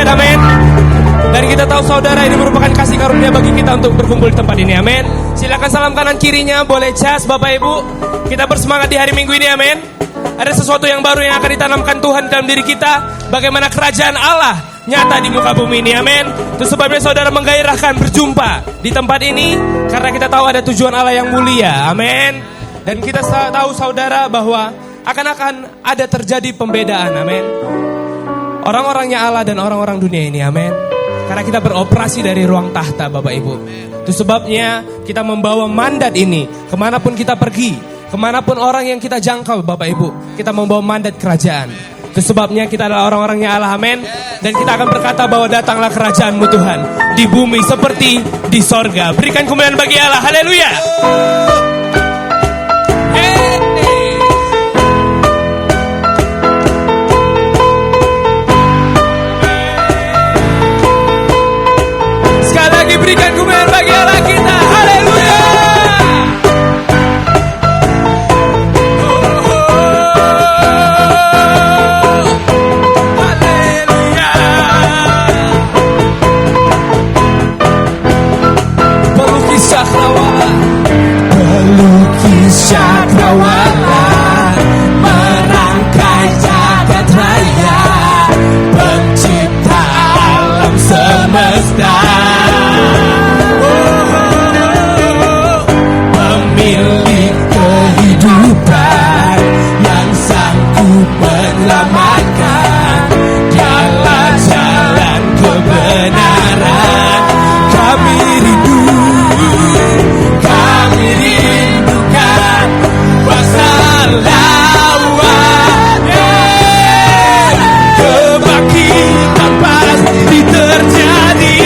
dahsyat, amin. Dan kita tahu saudara ini merupakan kasih karunia bagi kita untuk berkumpul di tempat ini, amin. Silakan salam kanan kirinya, boleh cas Bapak Ibu. Kita bersemangat di hari Minggu ini, amin. Ada sesuatu yang baru yang akan ditanamkan Tuhan dalam diri kita. Bagaimana kerajaan Allah nyata di muka bumi ini, amin. Itu sebabnya saudara menggairahkan berjumpa di tempat ini, karena kita tahu ada tujuan Allah yang mulia, amin. Dan kita tahu saudara bahwa akan ada terjadi pembedaan, amin. Orang-orangnya Allah dan orang-orang dunia ini, amin. Karena kita beroperasi dari ruang tahta, Bapak Ibu. Itu sebabnya kita membawa mandat ini kemanapun kita pergi, kemanapun orang yang kita jangkau, Bapak Ibu. Kita membawa mandat kerajaan. Itu sebabnya kita adalah orang-orangnya Allah, amin. Dan kita akan berkata bahwa datanglah kerajaan-Mu Tuhan di bumi seperti di sorga. Berikan kemuliaan bagi Allah, haleluya. Sekali lagi berikan kemuliaan bagi Allah kita, haleluya. Pelukis cakrawala merangkai jagat raya, pencipta alam semesta, pemilik kehidupan yang sanggup menyelamatkan. Dialah jalan kebenaran. Kami rindukan kuasa lawannya. Kebangkitan pasti terjadi.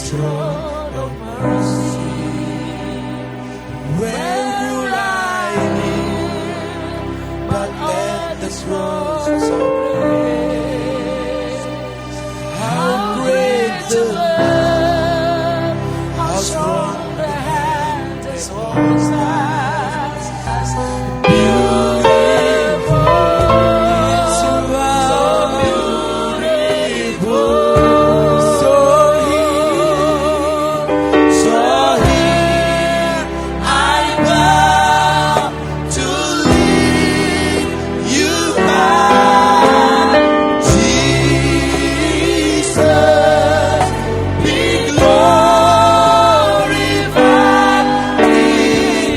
throne of mercy. Where will I live but at the cross of grace? How great the love, how strong the hand that holds us. Beautiful, so beautiful, so here I bow to lift you high, Jesus, be glorified in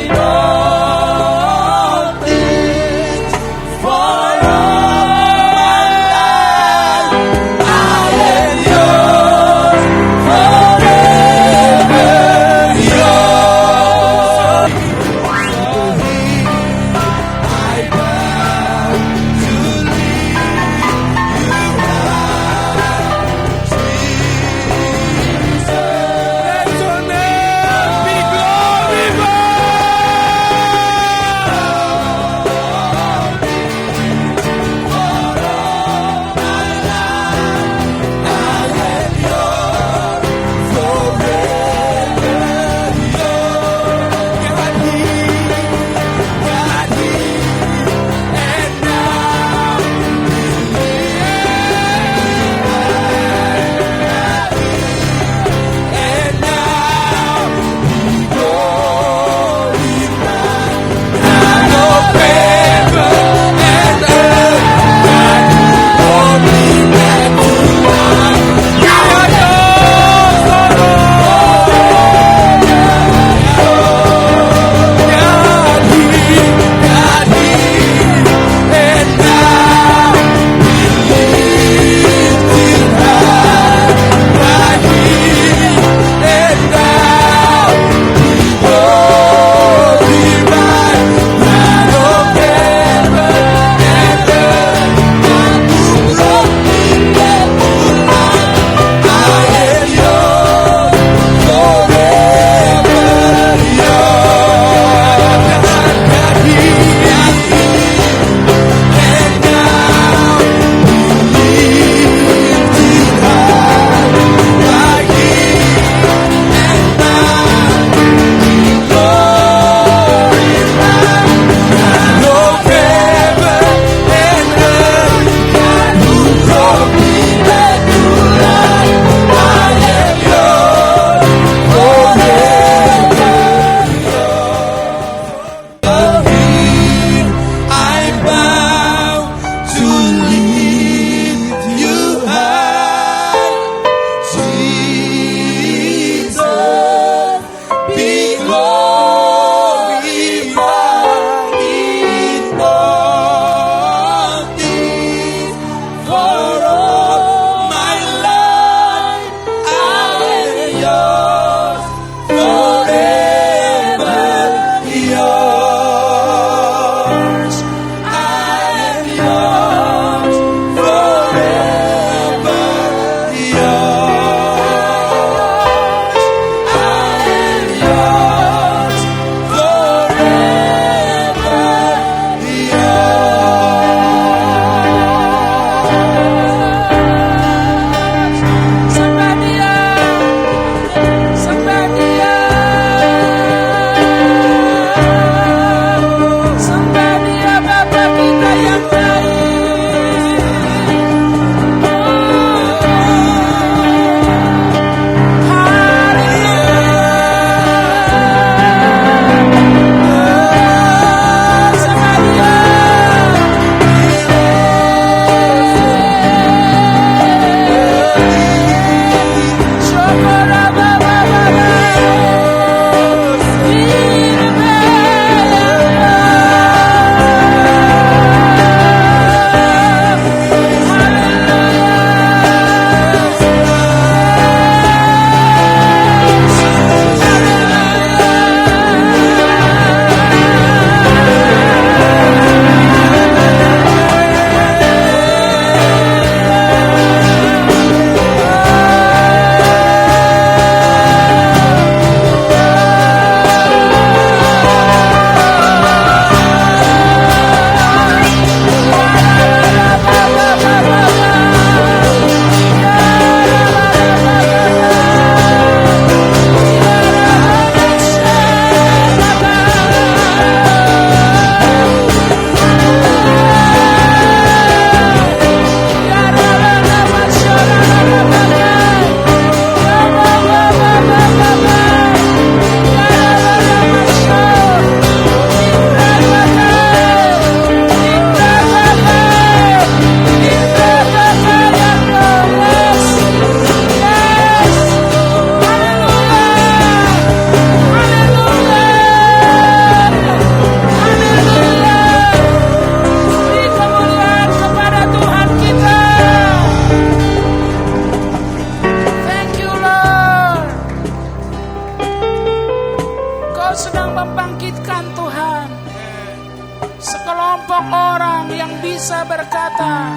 bisa berkata,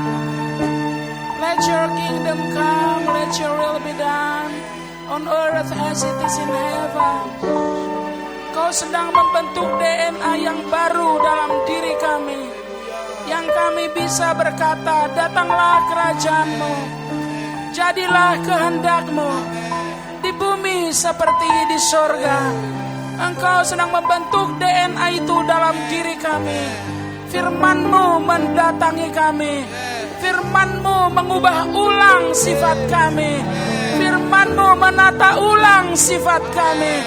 let your kingdom come, let your will be done on earth as it is in heaven. Kau sedang membentuk DNA yang baru dalam diri kami, yang kami bisa berkata, datanglah kerajaan-Mu, jadilah kehendak-Mu di bumi seperti di sorga. Engkau sedang membentuk DNA itu dalam diri kami. Firman-Mu mendatangi kami, Firman-Mu mengubah ulang sifat kami, Firman-Mu menata ulang sifat kami,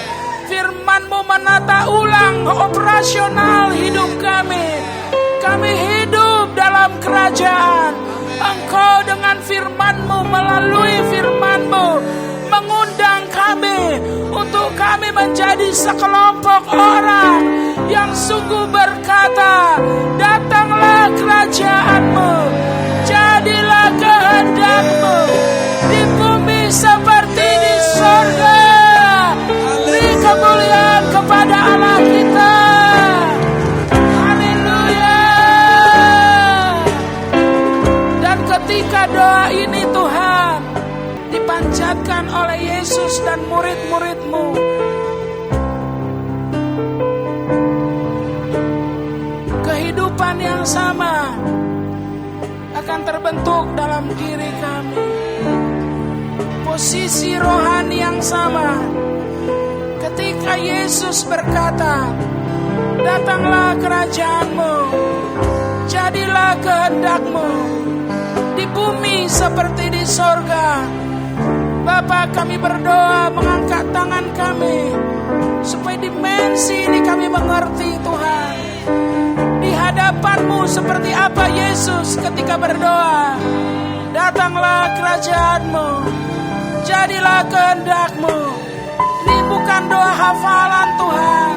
Firman-Mu menata ulang operasional hidup kami. Kami hidup dalam kerajaan. Engkau dengan firman-Mu, melalui firman-Mu mengundang kami untuk kami menjadi sekelompok orang yang sungguh berkata, datanglah kerajaan-Mu, jadilah kehendak-Mu di bumi seperti di sorga. Beri kemuliaan kepada Allah kita. Haleluya. Dan ketika doa ini Tuhan dipanjatkan oleh Yesus dan murid-murid-Mu, kehidupan yang sama akan terbentuk dalam diri kami. Posisi rohani yang sama. Ketika Yesus berkata, datanglah kerajaan-Mu, jadilah kehendak-Mu di bumi seperti di sorga. Bapa, kami berdoa, mengangkat tangan kami supaya dimensi ini kami mengerti Tuhan. Di hadapan-Mu seperti apa Yesus ketika berdoa, datanglah kerajaan-Mu, jadilah kehendak-Mu. Ini bukan doa hafalan Tuhan,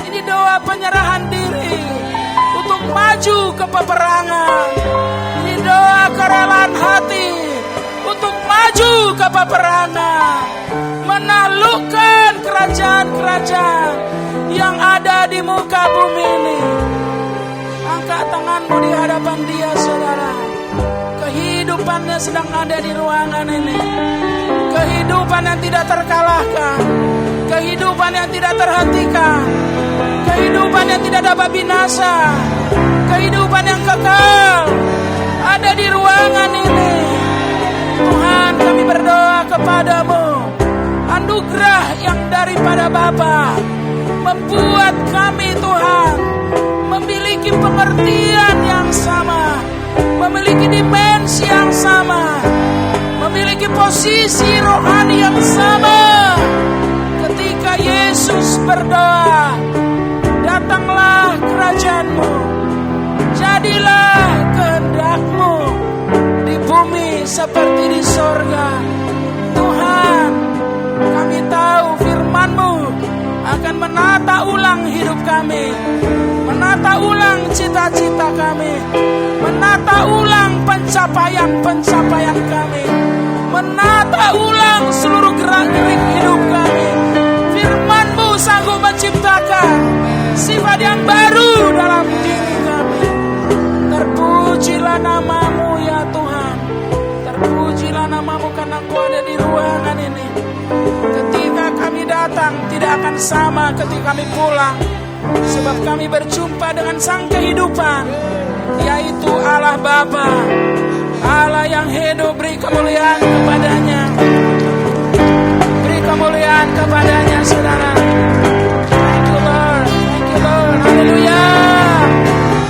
ini doa penyerahan diri untuk maju ke peperangan. Ini doa kerelaan hati untuk maju ke peperangan, menaklukkan kerajaan-kerajaan yang ada di muka bumi ini. Angkat tanganmu di hadapan Dia, saudara. Kehidupannya sedang ada di ruangan ini. Kehidupan yang tidak terkalahkan, kehidupan yang tidak terhentikan, kehidupan yang tidak dapat binasa, kehidupan yang kekal ada di ruangan ini. Tuhan, kami berdoa kepadamu, anugerah yang daripada Bapa membuat kami Tuhan memiliki pengertian yang sama, memiliki dimensi yang sama, memiliki posisi rohani yang sama. Ketika Yesus berdoa, datanglah kerajaan-Mu, jadilah kehendak-Mu di bumi seperti di sorga. Tuhan, kami tahu firman-Mu akan menata ulang hidup kami, menata ulang cita-cita kami, menata ulang pencapaian-pencapaian kami, menata ulang seluruh gerak-gerik hidup kami. Firman-Mu sanggup menciptakan sifat yang baru dalam diri kami. Terpujilah nama-Mu ya Tuhan, terpujilah nama-Mu karena Kau ada di ruangan ini. Ketika kami datang tidak akan sama ketika kami pulang, sebab kami berjumpa dengan Sang Kehidupan, yaitu Allah Bapa, Allah yang hidup. Beri kemuliaan kepadanya, beri kemuliaan kepadanya, saudara. Thank you Lord, thank you Lord. Haleluya.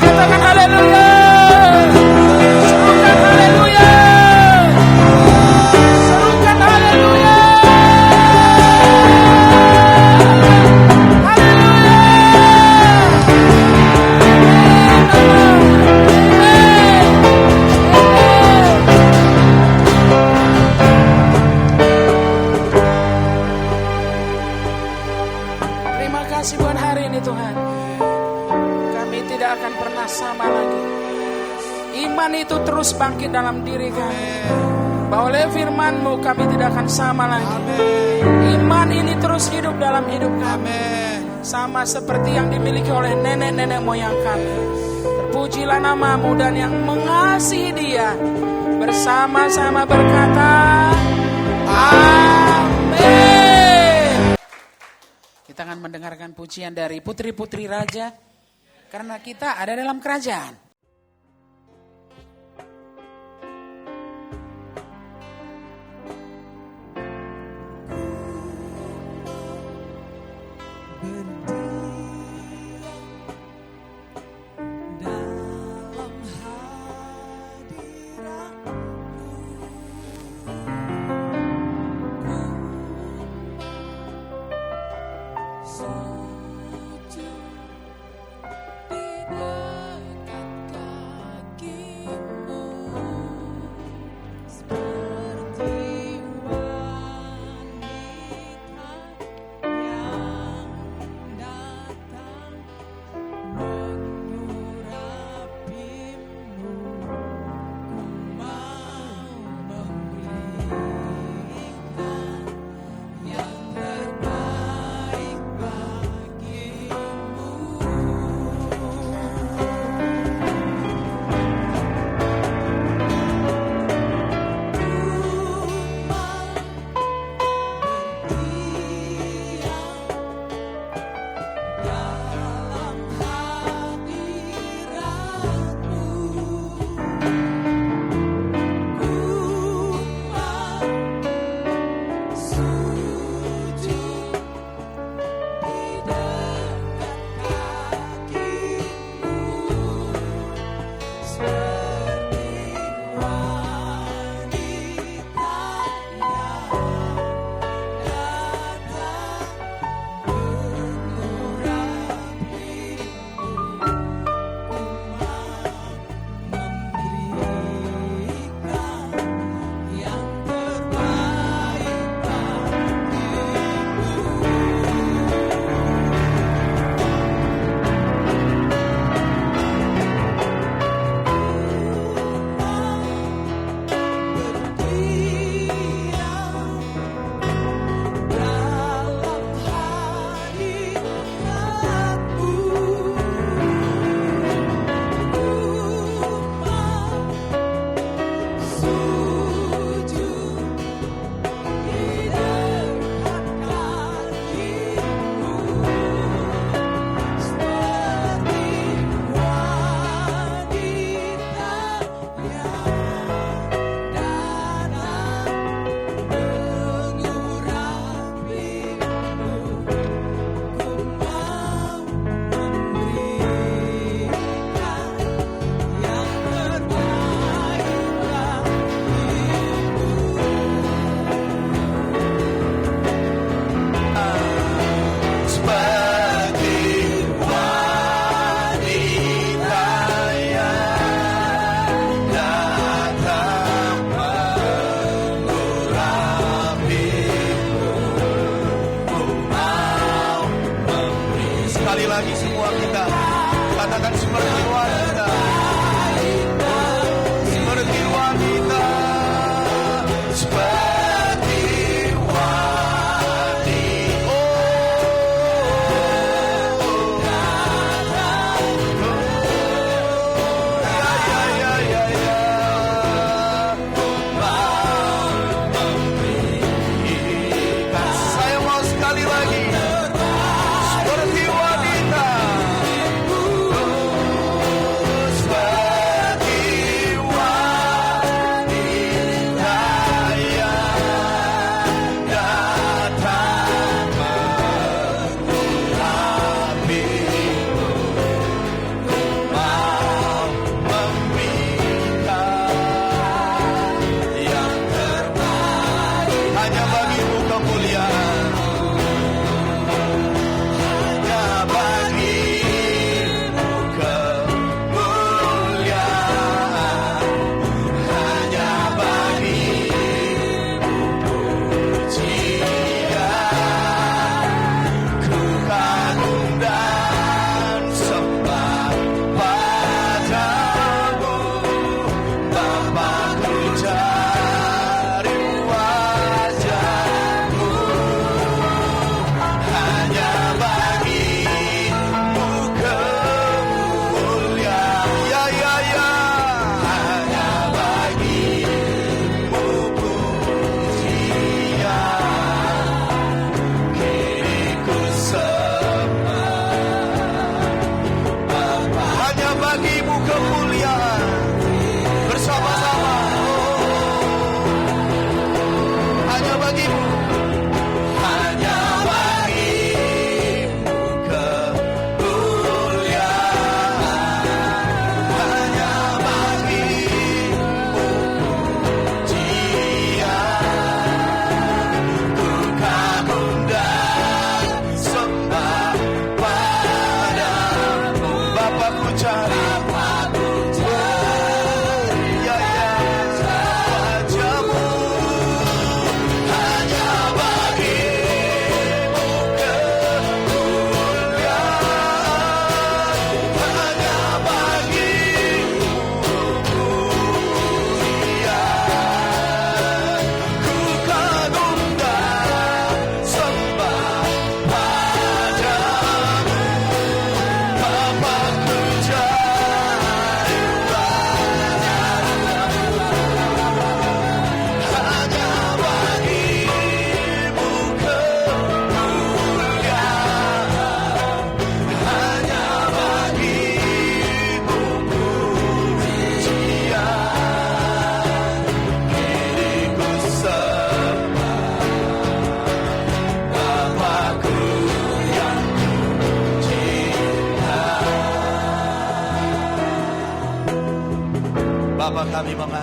Katakan haleluya. Serukan haleluya. Serukan haleluya. Terima kasih buat hari ini Tuhan. Kami tidak akan pernah sama lagi. Iman itu terus bangkit dalam diri kami, bahwa oleh firman-Mu kami tidak akan sama lagi. Iman ini terus hidup dalam hidup kami, sama seperti yang dimiliki oleh nenek-nenek moyang kami. terpujilah namamu. Dan yang mengasihi dia bersama-sama berkata amin. Kita akan mendengarkan pujian dari putri-putri raja, karena kita ada dalam kerajaan.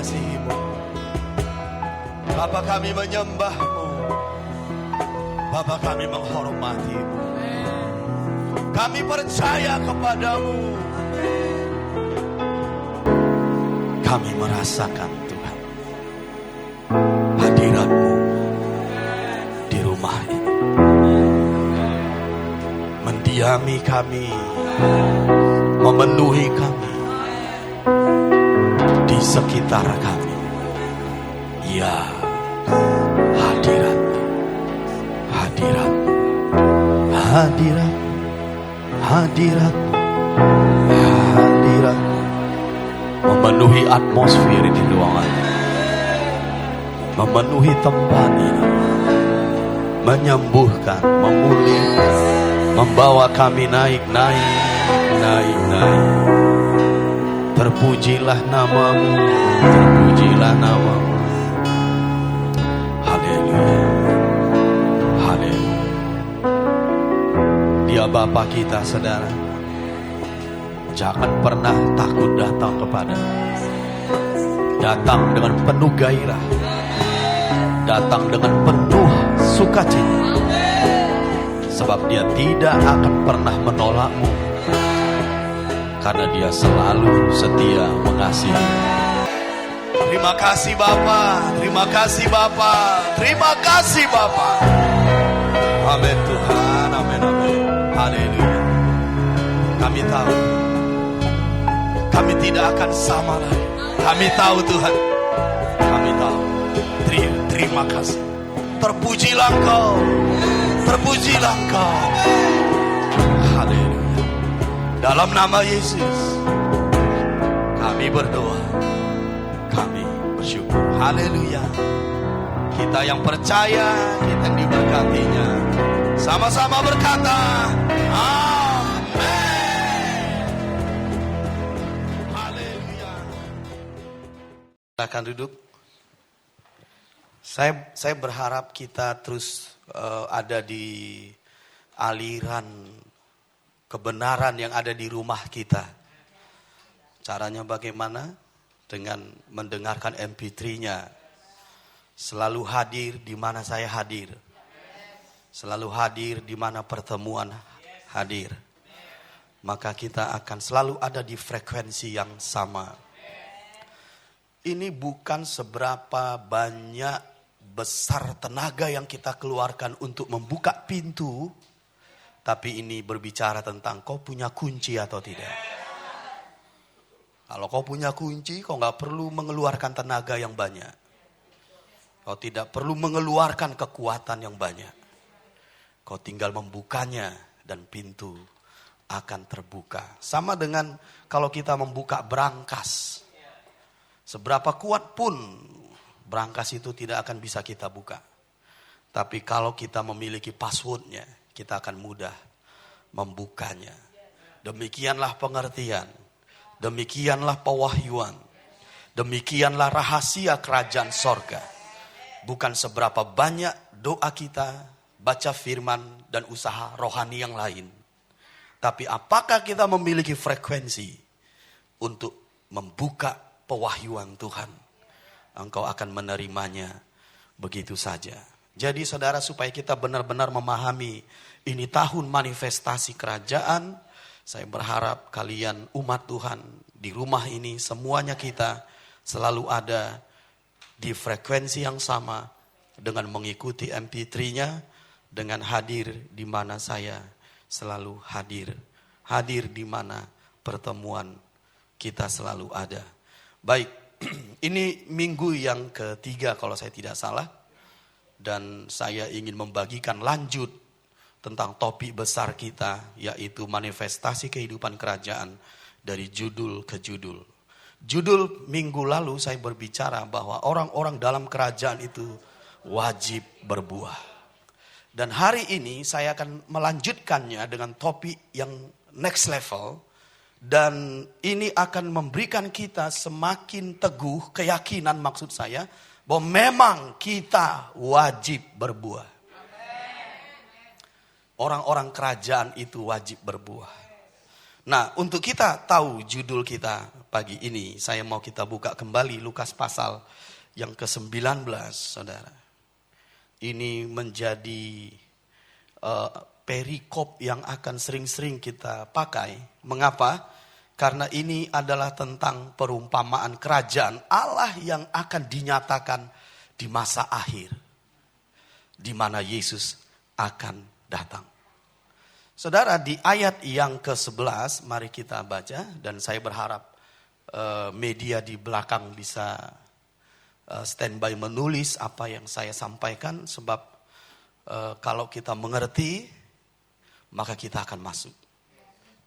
mengasihi-Mu. Bapa, kami menyembah-Mu. Bapa, kami menghormati-Mu. Kami percaya kepada-Mu. Kami merasakan Tuhan hadirat-Mu di rumah ini. Mendiami kami, memenuhi kami, di sekitar kami. Ya, hadirat-Mu, hadirat-Mu, hadirat-Mu, hadirat-Mu, hadirat-Mu, memenuhi atmosfer di ruangan, memenuhi tempat ini, menyembuhkan, memulihkan, membawa kami naik. Terpujilah nama-Mu, terpujilah nama-Mu. Haleluya, haleluya. Dia Bapa kita, saudara. Jangan pernah takut datang kepada. Datang dengan penuh gairah, datang dengan penuh sukacita, sebab Dia tidak akan pernah menolakmu, karena Dia selalu setia mengasihi. Terima kasih Bapa, terima kasih Bapa, terima kasih Bapa. Amin Tuhan, amin, amin. Haleluya. Kami tahu kami tidak akan sama lagi. Kami tahu Tuhan, kami tahu. Terima kasih. Terpujilah Engkau, terpujilah Engkau. Haleluya. Dalam nama Yesus kami berdoa, kami bersyukur. Haleluya. Kita yang percaya, kita yang diberkatinya, sama-sama berkata amin. Haleluya. Silakan duduk. Saya berharap kita terus ada di aliran kebenaran yang ada di rumah kita. Caranya bagaimana? Dengan mendengarkan MP3-nya. Selalu hadir di mana saya hadir. Selalu hadir di mana pertemuan hadir. Maka kita akan selalu ada di frekuensi yang sama. Ini bukan seberapa banyak besar tenaga yang kita keluarkan untuk membuka pintu, tapi ini berbicara tentang kau punya kunci atau tidak. Kalau kau punya kunci, kau gak perlu mengeluarkan tenaga yang banyak. Kau tidak perlu mengeluarkan kekuatan yang banyak. Kau tinggal membukanya dan pintu akan terbuka. Sama dengan kalau kita membuka brankas. Seberapa kuat pun brankas itu tidak akan bisa kita buka. Tapi kalau kita memiliki passwordnya, kita akan mudah membukanya. Demikianlah pengertian. Demikianlah pewahyuan. Demikianlah rahasia kerajaan sorga. Bukan seberapa banyak doa kita, baca firman, dan usaha rohani yang lain. Tapi apakah kita memiliki frekuensi untuk membuka pewahyuan Tuhan? Engkau akan menerimanya begitu saja. Jadi saudara, supaya kita benar-benar memahami ini tahun manifestasi kerajaan, saya berharap kalian umat Tuhan di rumah ini, semuanya kita selalu ada di frekuensi yang sama dengan mengikuti MP3-nya, dengan hadir di mana saya selalu hadir. Hadir di mana pertemuan kita selalu ada. Baik, ini minggu yang ketiga kalau saya tidak salah. Dan saya ingin membagikan lanjut tentang topik besar kita, yaitu manifestasi kehidupan kerajaan dari judul ke judul. Judul minggu lalu saya berbicara bahwa orang-orang dalam kerajaan itu wajib berbuah. Dan hari ini saya akan melanjutkannya dengan topik yang next level. Dan ini akan memberikan kita semakin teguh keyakinan, maksud saya, bahwa memang kita wajib berbuah. Orang-orang kerajaan itu wajib berbuah. Nah, untuk kita tahu judul kita pagi ini, saya mau kita buka kembali Lukas pasal yang ke-19, saudara. Ini menjadi perikop yang akan sering-sering kita pakai. Mengapa? Karena ini adalah tentang perumpamaan kerajaan Allah yang akan dinyatakan di masa akhir, di mana Yesus akan datang. Saudara, di ayat yang ke-11, mari kita baca. Dan saya berharap media di belakang bisa standby menulis apa yang saya sampaikan. Sebab kalau kita mengerti, maka kita akan masuk.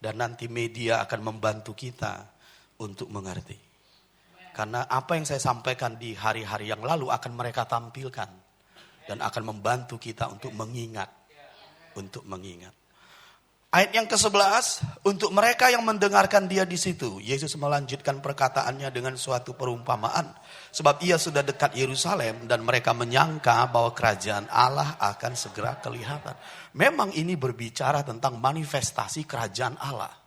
Dan nanti media akan membantu kita untuk mengerti. Karena apa yang saya sampaikan di hari-hari yang lalu akan mereka tampilkan. Dan akan membantu kita untuk mengingat. Untuk mengingat. Ayat yang ke-11, untuk mereka yang mendengarkan dia di situ, Yesus melanjutkan perkataannya dengan suatu perumpamaan. Sebab ia sudah dekat Yerusalem dan mereka menyangka bahwa kerajaan Allah akan segera kelihatan. Memang ini berbicara tentang manifestasi kerajaan Allah.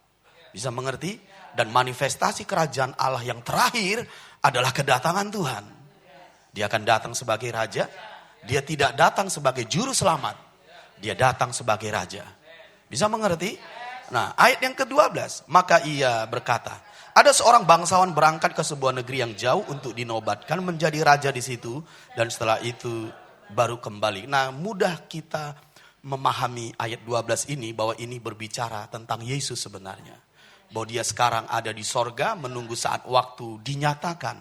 Bisa mengerti? Dan manifestasi kerajaan Allah yang terakhir adalah kedatangan Tuhan. Dia akan datang sebagai raja. Dia tidak datang sebagai juru selamat. Dia datang sebagai raja. Bisa mengerti? Nah, ayat yang ke-12. Maka ia berkata, ada seorang bangsawan berangkat ke sebuah negeri yang jauh untuk dinobatkan menjadi raja di situ. Dan setelah itu baru kembali. Nah, mudah kita memahami ayat 12 ini bahwa ini berbicara tentang Yesus sebenarnya. Bahwa dia sekarang ada di sorga menunggu saat waktu dinyatakan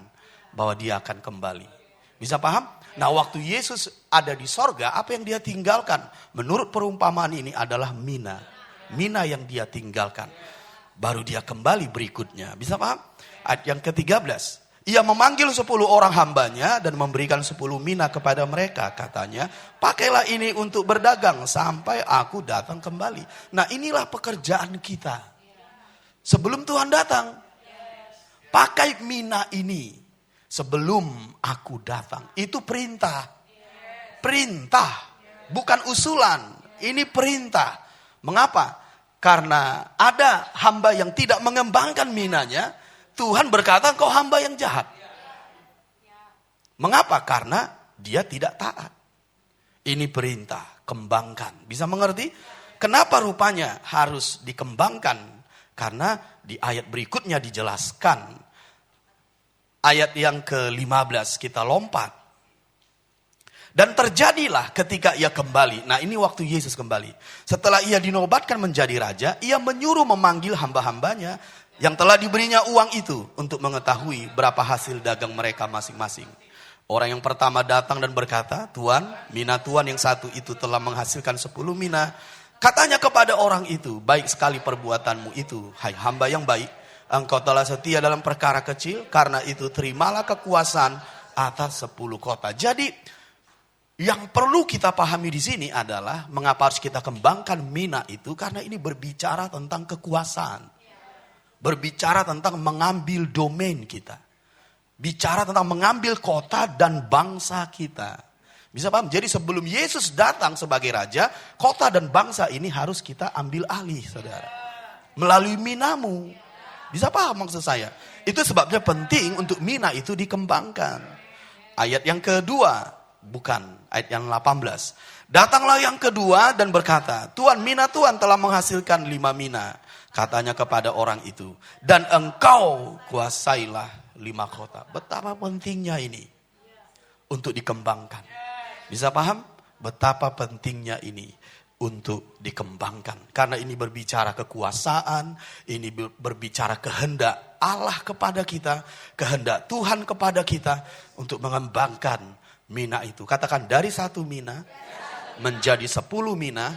bahwa dia akan kembali. Bisa paham? Nah, waktu Yesus ada di sorga, apa yang dia tinggalkan? Menurut perumpamaan ini adalah mina. Mina yang dia tinggalkan. Baru dia kembali berikutnya. Bisa paham? Ayat yang ke-13. Ia memanggil 10 orang hambanya dan memberikan 10 mina kepada mereka. Katanya, pakailah ini untuk berdagang sampai aku datang kembali. Nah, inilah pekerjaan kita. Sebelum Tuhan datang, pakai mina ini. Sebelum aku datang. Itu perintah. Perintah. Bukan usulan. Ini perintah. Mengapa? Karena ada hamba yang tidak mengembangkan minanya. Tuhan berkata, kau hamba yang jahat. Mengapa? Karena dia tidak taat. Ini perintah. Kembangkan. Bisa mengerti? Kenapa rupanya harus dikembangkan? Karena di ayat berikutnya dijelaskan. Ayat yang ke-15 kita lompat. Dan terjadilah ketika ia kembali. Nah, ini waktu Yesus kembali. Setelah ia dinobatkan menjadi raja, ia menyuruh memanggil hamba-hambanya yang telah diberinya uang itu untuk mengetahui berapa hasil dagang mereka masing-masing. Orang yang pertama datang dan berkata, Tuan, mina Tuan yang satu itu telah menghasilkan 10 mina. Katanya kepada orang itu, baik sekali perbuatanmu itu, hai hamba yang baik. Engkau telah setia dalam perkara kecil, karena itu terimalah kekuasaan atas 10 kota. Jadi yang perlu kita pahami di sini adalah mengapa harus kita kembangkan mina itu, karena ini berbicara tentang kekuasaan. Berbicara tentang mengambil domain kita. Bicara tentang mengambil kota dan bangsa kita. Bisa paham? Jadi sebelum Yesus datang sebagai raja, kota dan bangsa ini harus kita ambil alih, saudara. Melalui minamu. Bisa paham maksud saya? Itu sebabnya penting untuk mina itu dikembangkan. Ayat yang kedua, bukan ayat yang 18. Datanglah yang kedua dan berkata, Tuan, mina Tuan telah menghasilkan 5 mina. Katanya kepada orang itu, dan engkau kuasailah 5 kota. Betapa pentingnya ini untuk dikembangkan. Bisa paham? Betapa pentingnya ini untuk dikembangkan. Karena ini berbicara kekuasaan, ini berbicara kehendak Allah kepada kita, kehendak Tuhan kepada kita untuk mengembangkan mina itu. Katakan, dari 1 mina menjadi 10 mina,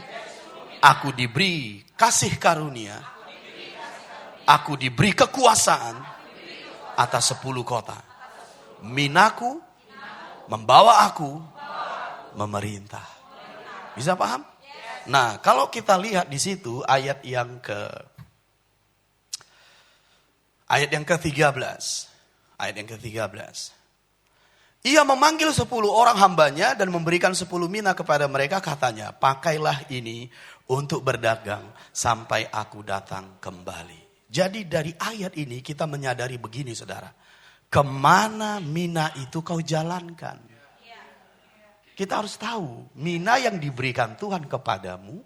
aku diberi kasih karunia, aku diberi kekuasaan atas 10 kota. Minaku membawa aku memerintah. Bisa paham? Nah, kalau kita lihat di situ ayat yang ke-13. Ayat yang ke-13. Ia memanggil 10 orang hambanya dan memberikan 10 mina kepada mereka. Katanya, pakailah ini untuk berdagang sampai aku datang kembali. Jadi dari ayat ini kita menyadari begini saudara. Kemana mina itu kau jalankan? Kita harus tahu mina yang diberikan Tuhan kepadamu.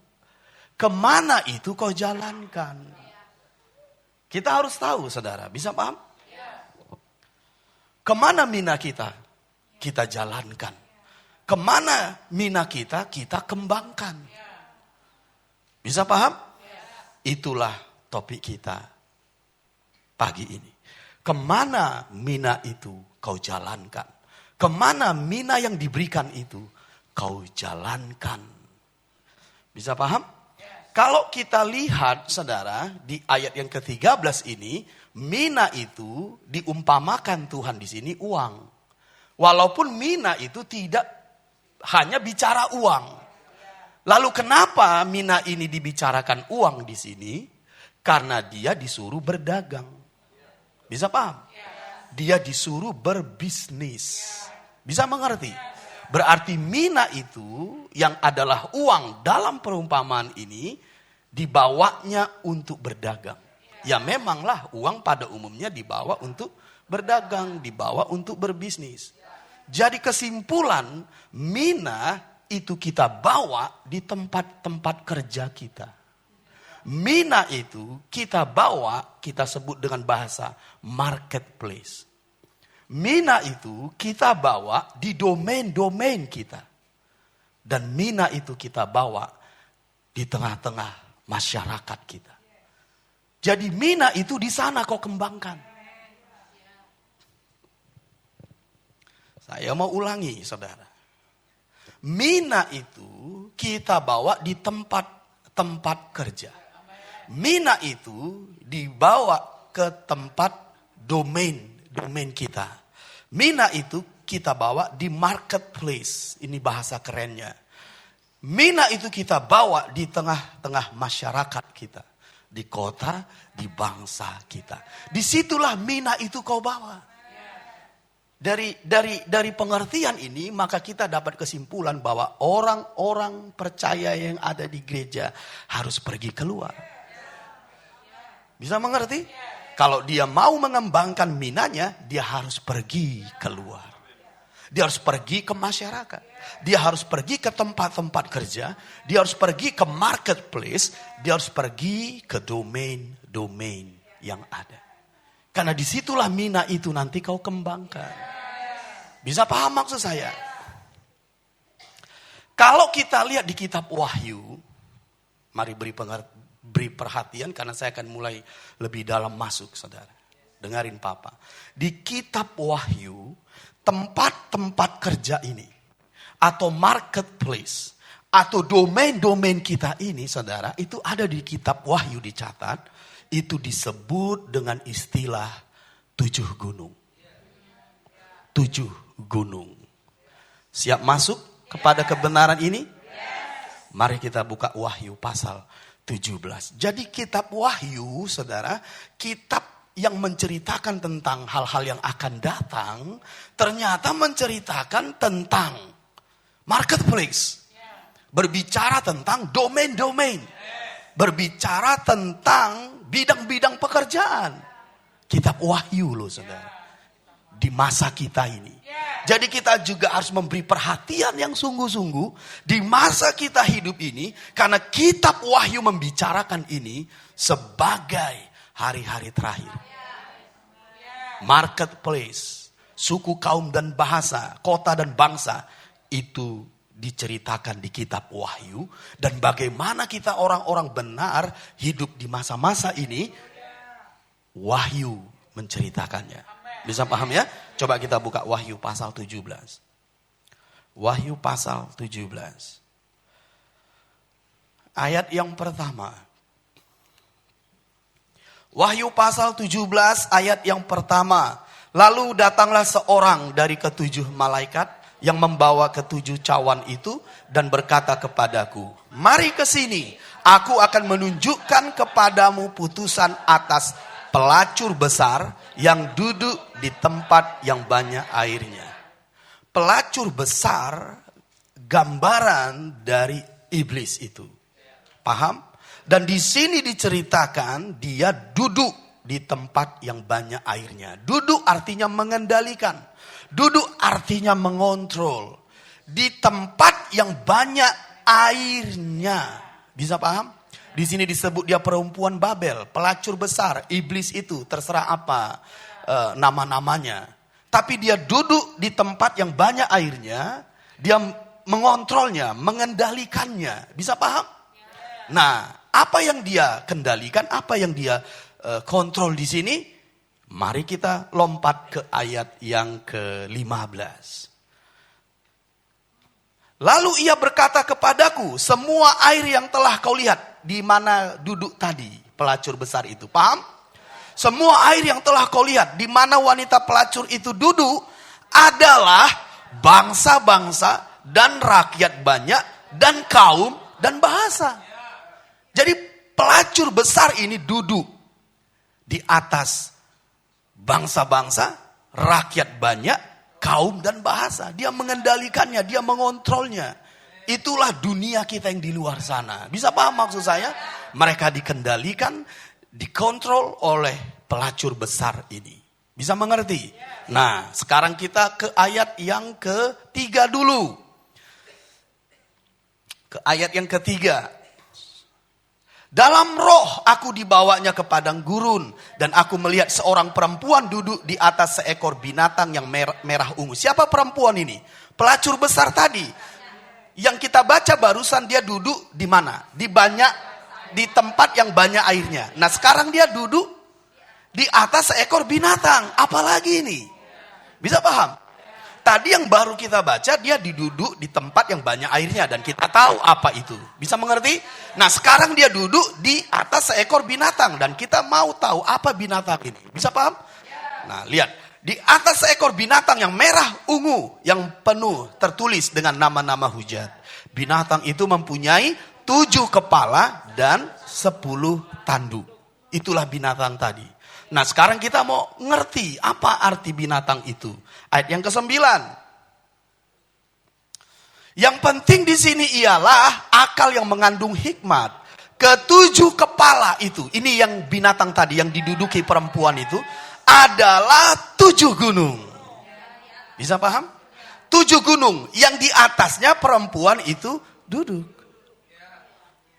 Kemana itu kau jalankan? Kita harus tahu saudara, bisa paham? Kemana mina kita jalankan. Kemana mina kita kembangkan. Bisa paham? Itulah topik kita pagi ini. Kemana mina itu kau jalankan. Kemana mina yang diberikan itu kau jalankan. Bisa paham? Kalau kita lihat saudara di ayat yang ke-13 ini, mina itu diumpamakan Tuhan di sini uang. Walaupun mina itu tidak hanya bicara uang. Lalu kenapa mina ini dibicarakan uang di sini? Karena dia disuruh berdagang. Bisa paham? Dia disuruh berbisnis. Bisa mengerti? Berarti mina itu yang adalah uang dalam perumpamaan ini dibawanya untuk berdagang. Ya memanglah uang pada umumnya dibawa untuk berdagang, dibawa untuk berbisnis. Jadi kesimpulan mina itu kita bawa di tempat-tempat kerja kita. Mina itu kita bawa, kita sebut dengan bahasa marketplace. Mina itu kita bawa di domain-domain kita. Dan mina itu kita bawa di tengah-tengah masyarakat kita. Jadi mina itu di sana kau kembangkan. Saya mau ulangi saudara. Mina itu kita bawa di tempat-tempat kerja. Mina itu dibawa ke tempat domain kita. Mina itu kita bawa di marketplace. Ini bahasa kerennya. Mina itu kita bawa di tengah-tengah masyarakat kita. Di kota, di bangsa kita. Disitulah mina itu kau bawa. Dari pengertian ini maka kita dapat kesimpulan bahwa orang-orang percaya yang ada di gereja harus pergi keluar. Bisa mengerti? Kalau dia mau mengembangkan minanya, dia harus pergi keluar. Dia harus pergi ke masyarakat. Dia harus pergi ke tempat-tempat kerja. Dia harus pergi ke marketplace. Dia harus pergi ke domain-domain yang ada. Karena disitulah mina itu nanti kau kembangkan. Bisa paham maksud saya? Kalau kita lihat di kitab Wahyu, mari beri perhatian karena saya akan mulai lebih dalam masuk saudara. Dengarin papa. Di kitab Wahyu, tempat-tempat kerja ini, atau marketplace, atau domain-domain kita ini saudara, itu ada di kitab Wahyu dicatat, itu disebut dengan istilah 7 gunung. 7 gunung. Siap masuk kepada kebenaran ini? Mari kita buka Wahyu pasal 17. Jadi kitab Wahyu, saudara, kitab yang menceritakan tentang hal-hal yang akan datang, ternyata menceritakan tentang marketplace. Berbicara tentang domain-domain. Berbicara tentang bidang-bidang pekerjaan. Kitab Wahyu loh, saudara. Di masa kita ini. Jadi kita juga harus memberi perhatian yang sungguh-sungguh di masa kita hidup ini. Karena kitab Wahyu membicarakan ini sebagai hari-hari terakhir. Marketplace, suku, kaum, dan bahasa, kota dan bangsa. Itu diceritakan di kitab Wahyu. Dan bagaimana kita orang-orang benar hidup di masa-masa ini. Wahyu menceritakannya. Bisa paham ya? Coba kita buka Wahyu pasal 17. Wahyu pasal 17. Ayat yang pertama. Wahyu pasal 17 ayat yang pertama. Lalu datanglah seorang dari ketujuh malaikat yang membawa ketujuh cawan itu dan berkata kepadaku, mari ke sini, aku akan menunjukkan kepadamu putusan atas pelacur besar yang duduk di tempat yang banyak airnya. Pelacur besar gambaran dari iblis itu. Paham? Dan di sini diceritakan dia duduk di tempat yang banyak airnya. Duduk artinya mengendalikan. Duduk artinya mengontrol. Di tempat yang banyak airnya. Bisa paham? Di sini disebut dia perempuan Babel, pelacur besar, iblis itu, terserah apa nama-namanya. Tapi dia duduk di tempat yang banyak airnya, dia mengontrolnya, mengendalikannya. Bisa paham? Nah, apa yang dia kendalikan, apa yang dia kontrol di sini? Mari kita lompat ke ayat yang ke-15. Lalu ia berkata kepadaku, semua air yang telah kau lihat, di mana duduk tadi pelacur besar itu. Paham? Semua air yang telah kau lihat, di mana wanita pelacur itu duduk, adalah bangsa-bangsa dan rakyat banyak, dan kaum dan bahasa. Jadi pelacur besar ini duduk di atas bangsa-bangsa, rakyat banyak, kaum dan bahasa. Dia mengendalikannya, dia mengontrolnya. Itulah dunia kita yang di luar sana. Bisa paham maksud saya? Mereka dikendalikan, dikontrol oleh pelacur besar ini. Bisa mengerti? Nah, sekarang kita ke ayat yang ketiga dulu. Ke ayat yang ketiga. Dalam roh aku dibawanya ke padang gurun. Dan aku melihat seorang perempuan duduk di atas seekor binatang yang merah ungu. Siapa perempuan ini? Pelacur besar tadi. Yang kita baca barusan dia duduk di mana? Di tempat yang banyak airnya. Nah sekarang dia duduk di atas seekor binatang. Apalagi ini? Bisa paham? Tadi yang baru kita baca dia duduk di tempat yang banyak airnya. Dan kita tahu apa itu. Bisa mengerti? Nah sekarang dia duduk di atas seekor binatang. Dan kita mau tahu apa binatang ini. Bisa paham? Nah lihat. Di atas seekor binatang yang merah ungu. Yang penuh tertulis dengan nama-nama hujat. Binatang itu mempunyai 7 kepala dan 10 tanduk. Itulah binatang tadi. Nah sekarang kita mau ngerti apa arti binatang itu. Ayat yang ke-9. Yang penting di sini ialah akal yang mengandung hikmat. Ke-7 kepala itu. Ini yang binatang tadi yang diduduki perempuan itu. Adalah 7 gunung. Bisa paham? 7 gunung. Yang di atasnya perempuan itu duduk.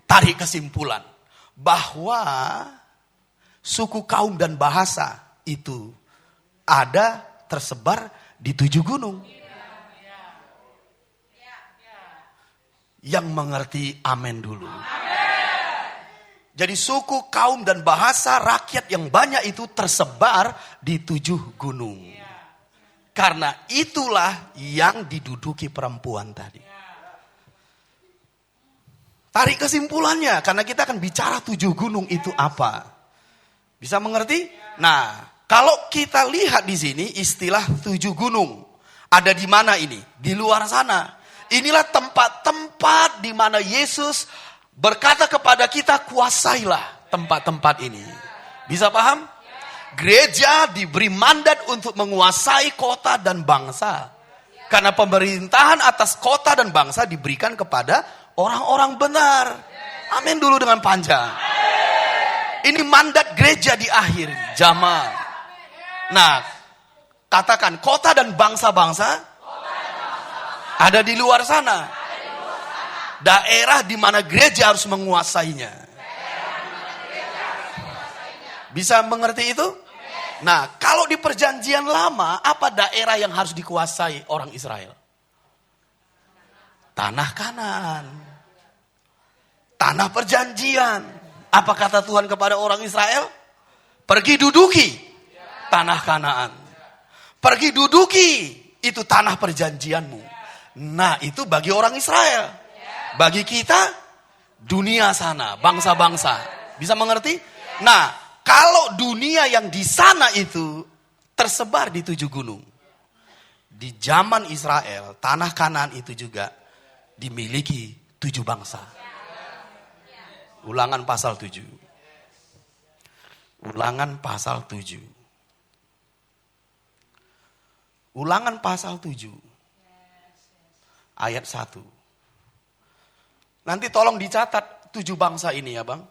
Tarik kesimpulan. Bahwa suku kaum dan bahasa itu ada tersebar di 7 gunung. Yang mengerti amin dulu. Jadi suku, kaum, dan bahasa rakyat yang banyak itu tersebar di 7 gunung. Karena itulah yang diduduki perempuan tadi. Tarik kesimpulannya, karena kita akan bicara 7 gunung itu apa. Bisa mengerti? Nah, kalau kita lihat di sini istilah 7 gunung. Ada di mana ini? Di luar sana. Inilah tempat-tempat di mana Yesus berkata kepada kita, kuasailah tempat-tempat ini. Bisa paham? Gereja diberi mandat untuk menguasai kota dan bangsa. Karena pemerintahan atas kota dan bangsa diberikan kepada orang-orang benar. Amin dulu dengan panjang. Ini mandat gereja di akhir zaman. Nah, katakan kota dan bangsa-bangsa ada di luar sana. Daerah di mana gereja harus menguasainya. Bisa mengerti itu? Nah, kalau di perjanjian lama, apa daerah yang harus dikuasai orang Israel? Tanah Kanaan. Tanah perjanjian. Apa kata Tuhan kepada orang Israel? Pergi duduki tanah Kanaan. Pergi duduki itu tanah perjanjianmu. Nah, itu bagi orang Israel. Bagi kita, dunia sana, bangsa-bangsa. Bisa mengerti? Nah, kalau dunia yang di sana itu tersebar di 7 gunung. Di zaman Israel, tanah Kanaan itu juga dimiliki 7 bangsa. Ulangan pasal 7. Ulangan pasal 7. Ulangan pasal 7. Ayat 1. Nanti tolong dicatat 7 bangsa ini ya Bang.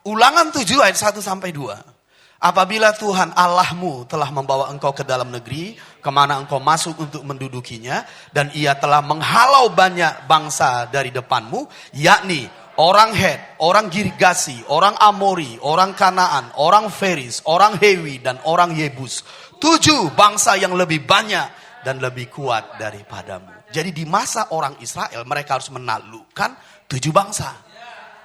Ulangan 7 ayat 1 sampai 2. Apabila Tuhan Allahmu telah membawa engkau ke dalam negeri, kemana engkau masuk untuk mendudukinya, dan ia telah menghalau banyak bangsa dari depanmu, yakni orang Het, orang Girgasi, orang Amori, orang Kanaan, orang Feris, orang Hewi, dan orang Yebus. 7 bangsa yang lebih banyak dan lebih kuat daripadamu. Jadi di masa orang Israel mereka harus menaklukkan 7 bangsa.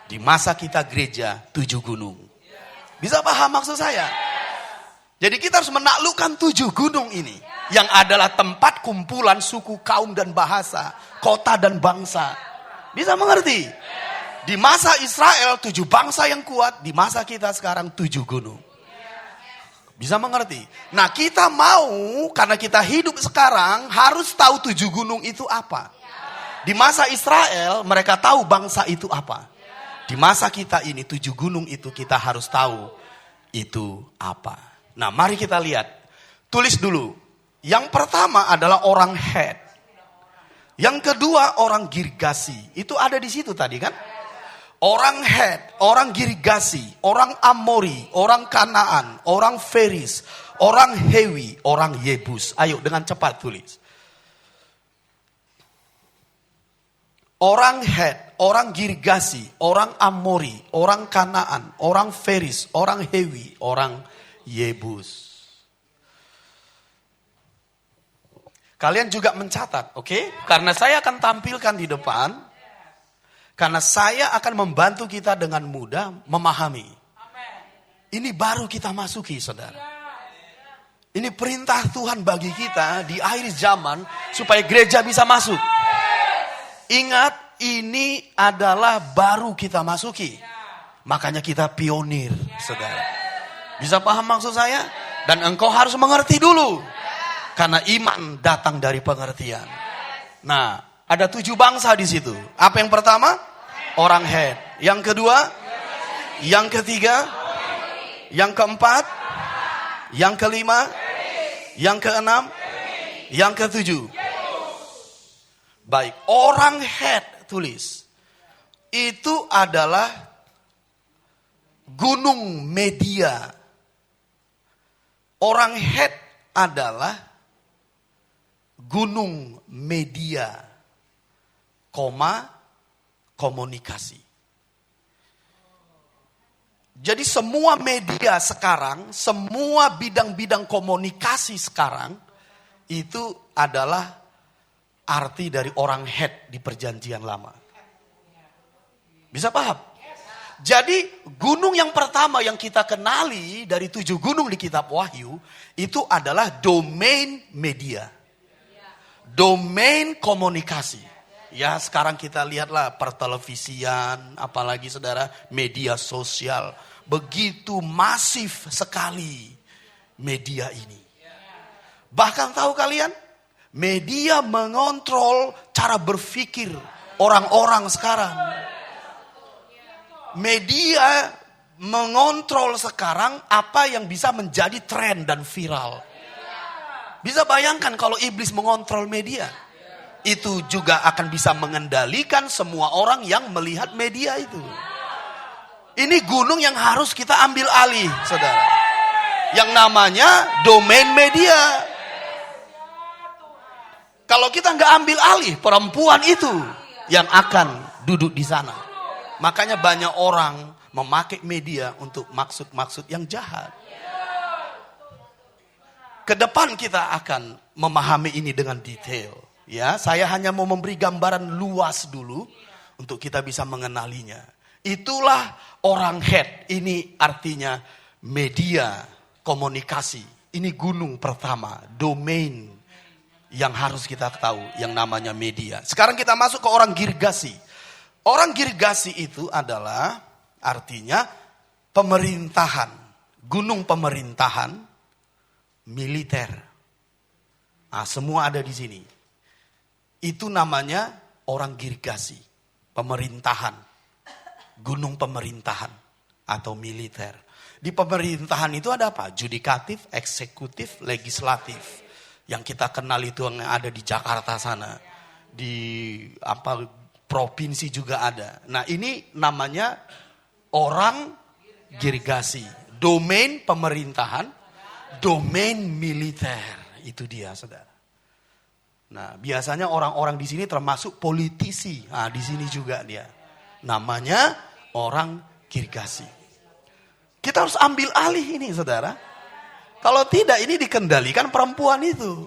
Di masa kita gereja 7 gunung. Bisa paham maksud saya? Jadi kita harus menaklukkan 7 gunung ini. Yang adalah tempat kumpulan suku, kaum, dan bahasa. Kota dan bangsa. Bisa mengerti? Di masa Israel 7 bangsa yang kuat. Di masa kita sekarang 7 gunung. Bisa mengerti? Nah kita mau, karena kita hidup sekarang, harus tahu 7 gunung itu apa. Di masa Israel mereka tahu bangsa itu apa. Di masa kita ini 7 gunung itu kita harus tahu itu apa. Nah mari kita lihat. Tulis dulu. Yang pertama adalah orang Het. Yang kedua orang Girgasi. Itu ada di situ tadi kan? Orang Het, orang Girgasi, orang Amori, orang Kanaan, orang Feris, orang Hewi, orang Yebus. Ayo dengan cepat tulis. Orang Het, orang Girgasi, orang Amori, orang Kanaan, orang Feris, orang Hewi, orang Yebus. Kalian juga mencatat, oke? Karena saya akan tampilkan di depan. Karena saya akan membantu kita dengan mudah memahami. Ini baru kita masuki, saudara. Ini perintah Tuhan bagi kita di akhir zaman supaya gereja bisa masuk. Ingat, ini adalah baru kita masuki. Makanya kita pionir, saudara. Bisa paham maksud saya? Dan engkau harus mengerti dulu. Karena iman datang dari pengertian. Nah, ada 7 bangsa di situ. Apa yang pertama? Orang Het. Yang kedua? Yang ketiga? Yang keempat? Yang kelima? Yang keenam? Yang ketujuh? Baik, orang Het tulis. Itu adalah gunung Media. Orang Het adalah gunung Media, komunikasi. Jadi semua media sekarang, semua bidang-bidang komunikasi sekarang, itu adalah arti dari orang Het di perjanjian lama. Bisa paham? Jadi gunung yang pertama yang kita kenali dari 7 gunung di kitab Wahyu, itu adalah domain media. Domain komunikasi. Ya sekarang kita lihatlah pertelevisian, apalagi saudara media sosial. Begitu masif sekali media ini. Bahkan tahu kalian, media mengontrol cara berpikir orang-orang sekarang. Media mengontrol sekarang apa yang bisa menjadi tren dan viral. Bisa bayangkan kalau iblis mengontrol media. Itu juga akan bisa mengendalikan semua orang yang melihat media itu. Ini gunung yang harus kita ambil alih, saudara. Yang namanya domain media. Kalau kita nggak ambil alih, perempuan itu yang akan duduk di sana. Makanya banyak orang memakai media untuk maksud-maksud yang jahat. Kedepan kita akan memahami ini dengan detail. Ya, saya hanya mau memberi gambaran luas dulu untuk kita bisa mengenalinya. Itulah orang Het. Ini artinya media komunikasi. Ini gunung pertama, domain yang harus kita tahu yang namanya media. Sekarang kita masuk ke orang Girgasi. Orang Girgasi itu adalah artinya pemerintahan, gunung pemerintahan militer. Nah, semua ada di sini. Itu namanya orang Girgasi, pemerintahan, gunung pemerintahan atau militer. Di pemerintahan itu ada apa? Judikatif, eksekutif, legislatif. Yang kita kenal itu yang ada di Jakarta sana, di provinsi juga ada. Nah ini namanya orang gerigasi. Domain pemerintahan, domain militer. Itu dia, saudara. Nah biasanya orang-orang di sini termasuk politisi. Nah di sini juga dia. Namanya orang gerigasi. Kita harus ambil alih ini, saudara. Kalau tidak, ini dikendalikan perempuan itu.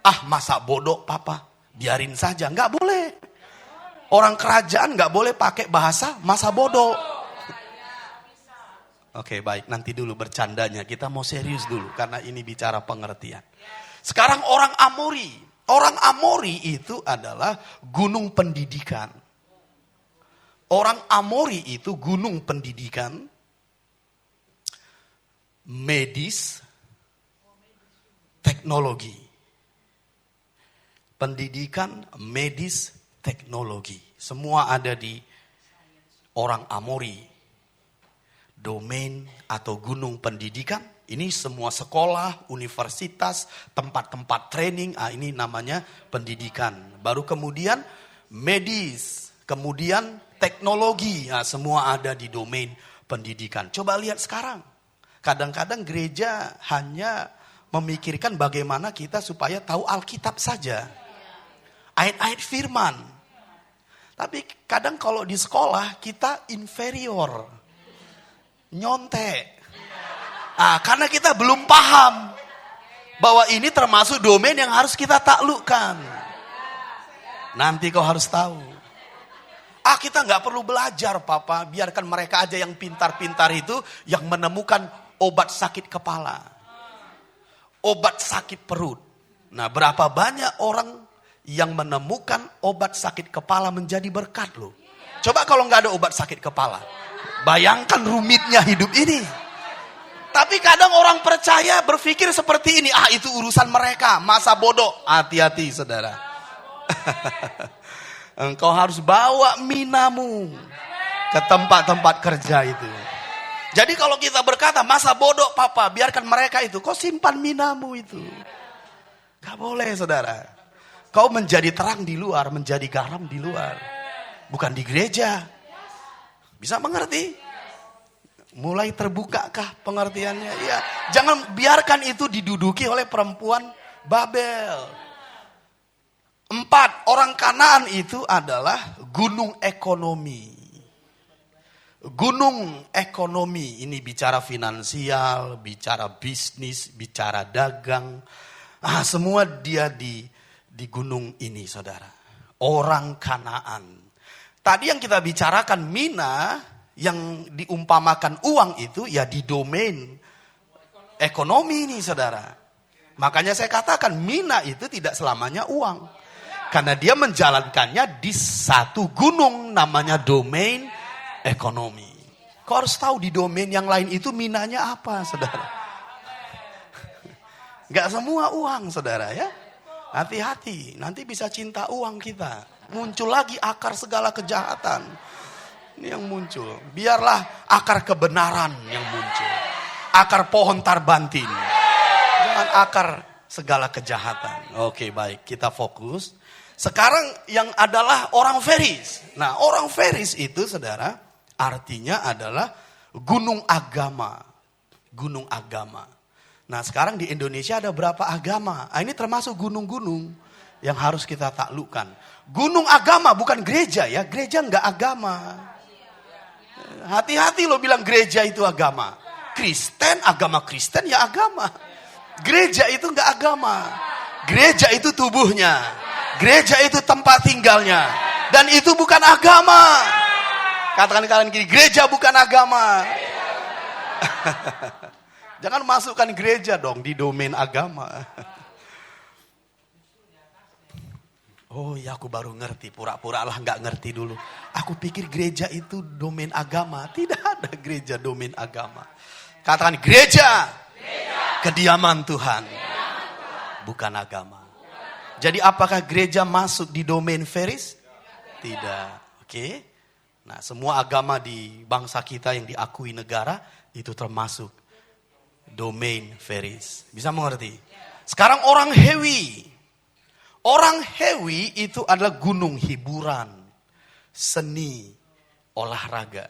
Ah, masa bodoh papa, biarin saja. Nggak boleh. Orang kerajaan nggak boleh pakai bahasa masa bodoh. Oke, baik. Nanti dulu bercandanya. Kita mau serius dulu. Karena ini bicara pengertian. Sekarang orang Amori. Orang Amori itu adalah gunung pendidikan. Orang Amori itu gunung pendidikan, medis, teknologi. Pendidikan, medis, teknologi. Semua ada di orang Amori. Domain atau gunung pendidikan. Ini semua sekolah, universitas, tempat-tempat training. Ini namanya pendidikan. Baru kemudian medis. Kemudian teknologi. Semua ada di domain pendidikan. Coba lihat sekarang. Kadang-kadang gereja hanya memikirkan bagaimana kita supaya tahu Alkitab saja. Ayat-ayat firman. Tapi kadang kalau di sekolah kita inferior. Nyontek. Karena kita belum paham. Bahwa ini termasuk domain yang harus kita taklukkan. Nanti kau harus tahu. Kita nggak perlu belajar papa. Biarkan mereka aja yang pintar-pintar itu. Yang menemukan obat sakit kepala. Obat sakit perut. Nah berapa banyak orang yang menemukan obat sakit kepala menjadi berkat loh. Coba kalau nggak ada obat sakit kepala. Bayangkan rumitnya hidup ini. Tapi kadang orang percaya berpikir seperti ini. Itu urusan mereka. Masa bodoh. Hati-hati saudara. Engkau harus bawa minamu ke tempat-tempat kerja itu. Jadi kalau kita berkata masa bodoh papa. Biarkan mereka itu. Kau simpan minamu itu. Gak boleh saudara. Kau menjadi terang di luar, menjadi garam di luar. Bukan di gereja. Bisa mengerti? Mulai terbukakah pengertiannya? Ya, jangan biarkan itu diduduki oleh perempuan Babel. 4, orang Kanaan itu adalah gunung ekonomi. Gunung ekonomi, ini bicara finansial, bicara bisnis, bicara dagang. Semua dia di gunung ini saudara. Orang Kanaan. Tadi yang kita bicarakan mina yang diumpamakan uang itu ya di domain ekonomi ini saudara. Makanya saya katakan mina itu tidak selamanya uang. Karena dia menjalankannya di satu gunung namanya domain ekonomi. Kau harus tahu di domain yang lain itu minanya apa saudara. Gak semua uang saudara ya. Hati-hati, nanti bisa cinta uang kita. Muncul lagi akar segala kejahatan. Ini yang muncul. Biarlah akar kebenaran yang muncul. Akar pohon tarbantin. Jangan akar segala kejahatan. Oke, baik, kita fokus. Sekarang yang adalah orang Feris. Nah, orang Feris itu saudara, artinya adalah gunung agama. Gunung agama. Nah sekarang di Indonesia ada berapa agama? Ini termasuk gunung-gunung yang harus kita taklukkan. Gunung agama bukan gereja ya. Gereja enggak agama. Hati-hati lo bilang gereja itu agama. Kristen, agama Kristen ya agama. Gereja itu enggak agama. Gereja itu tubuhnya. Gereja itu tempat tinggalnya. Dan itu bukan agama. Katakan kalian gini, gereja bukan agama. Jangan masukkan gereja dong di domain agama. Oh ya aku baru ngerti. Pura-pura lah gak ngerti dulu. Aku pikir gereja itu domain agama. Tidak ada gereja domain agama. Katakan gereja. Kediaman Tuhan. Bukan agama. Jadi apakah gereja masuk di domain Feris? Tidak. Oke. Nah semua agama di bangsa kita yang diakui negara. Itu termasuk domain Feris. Bisa mengerti? Sekarang orang Hewi. Orang Hewi itu adalah gunung hiburan. seni, olahraga.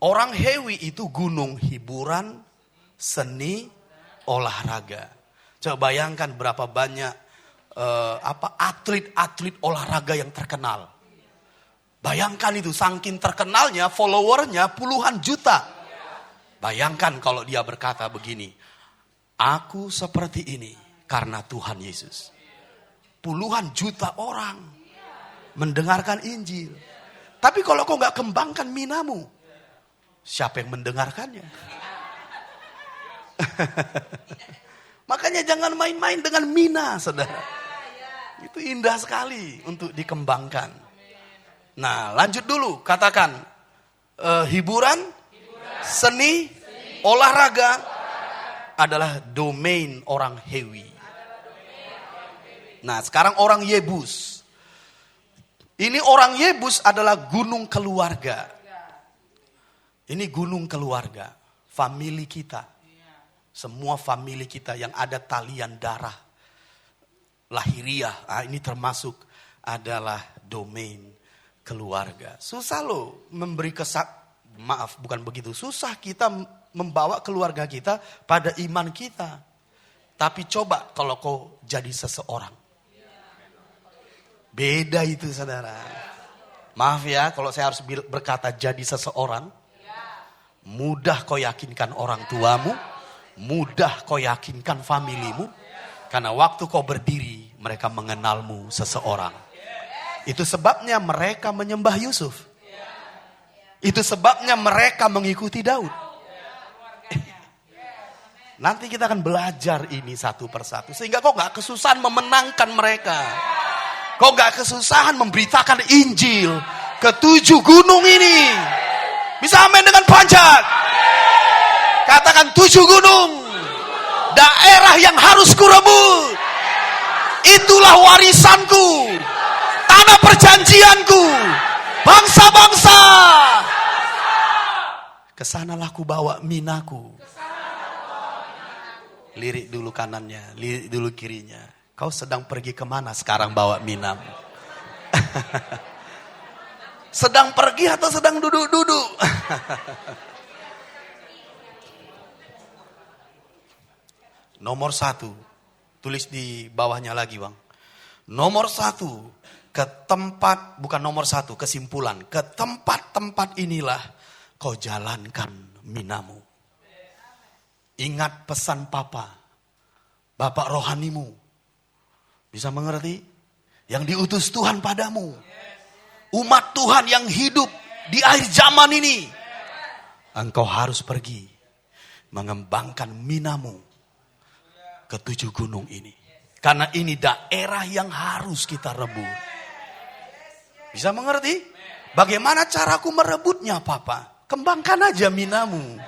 Orang Hewi itu gunung, hiburan, seni, olahraga. Coba bayangkan berapa banyak atlet-atlet olahraga yang terkenal. Bayangkan itu, saking terkenalnya, followernya puluhan juta. Bayangkan kalau dia berkata begini, aku seperti ini karena Tuhan Yesus. Puluhan juta orang mendengarkan Injil. Tapi kalau kau gak kembangkan minamu, siapa yang mendengarkannya? Makanya jangan main-main dengan mina, saudara. Itu indah sekali untuk dikembangkan. Nah, lanjut dulu. Katakan, hiburan, seni, olahraga adalah domain orang Hewi. Nah, sekarang orang Yebus. Ini orang Yebus adalah gunung keluarga. Ini gunung keluarga. Famili kita. Semua famili kita yang ada talian darah. Lahiriah. Ini termasuk adalah domain keluarga. Susah loh memberi maaf, bukan begitu. Susah kita membawa keluarga kita pada iman kita. Tapi coba kalau kau jadi seseorang. Beda itu, saudara. Maaf ya kalau saya harus berkata jadi seseorang. Mudah kau yakinkan orang tuamu. Mudah kau yakinkan familimu. Karena waktu kau berdiri, mereka mengenalmu seseorang. Itu sebabnya mereka menyembah Yusuf. Itu sebabnya mereka mengikuti Daud. Nanti kita akan belajar ini satu persatu. Sehingga kau gak kesusahan memenangkan mereka. Kau gak kesusahan memberitakan Injil ke 7 gunung ini. Bisa amin dengan panjang. Katakan 7 gunung. Daerah yang harus kurebut. Itulah warisanku. Tanah perjanjianku. Bangsa-bangsa. Kesanalah ku bawa minaku. Lirik dulu kanannya, lirik dulu kirinya. Kau sedang pergi kemana sekarang bawa minamu? Sedang pergi atau sedang duduk-duduk? Nomor 1. Tulis di bawahnya lagi, Bang. Nomor 1. Ke tempat, bukan nomor 1, kesimpulan. Ke tempat-tempat inilah kau jalankan minamu. Ingat pesan Papa. Bapak rohanimu. Bisa mengerti? Yang diutus Tuhan padamu. Umat Tuhan yang hidup di akhir zaman ini. Engkau harus pergi. Mengembangkan minamu. Ke 7 gunung ini. Karena ini daerah yang harus kita rebut. Bisa mengerti? Bagaimana caraku merebutnya, Papa? Kembangkan aja minamu.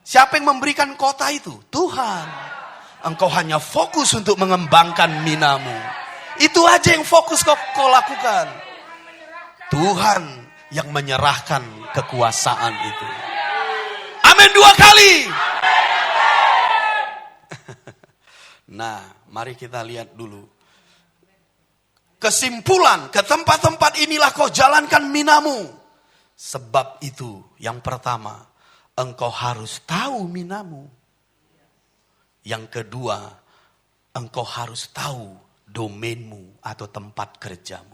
Siapa yang memberikan kota itu? Tuhan. Engkau hanya fokus untuk mengembangkan minamu. Itu aja yang fokus kau lakukan. Tuhan yang menyerahkan kekuasaan itu. Amin 2 kali. Nah, mari kita lihat dulu. Kesimpulan, ke tempat-tempat inilah kau jalankan minamu. Sebab itu, yang pertama, engkau harus tahu minamu. Yang kedua, engkau harus tahu domainmu atau tempat kerjamu.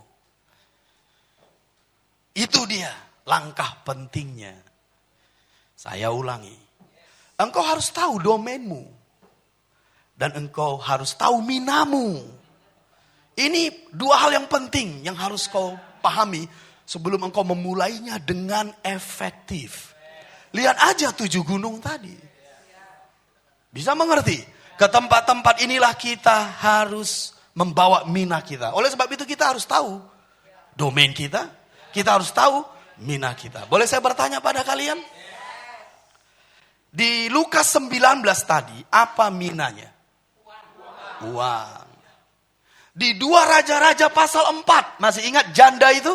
Itu dia langkah pentingnya. Saya ulangi. Engkau harus tahu domainmu. Dan engkau harus tahu minamu. Ini 2 hal yang penting yang harus kau pahami sebelum engkau memulainya dengan efektif. Lihat aja 7 gunung tadi. Bisa mengerti? Ke tempat-tempat inilah kita harus membawa mina kita. Oleh sebab itu kita harus tahu domain kita. Kita harus tahu mina kita. Boleh saya bertanya pada kalian? Di Lukas 19 tadi, apa minanya? Uang. Di 2 Raja-Raja pasal 4, masih ingat janda itu?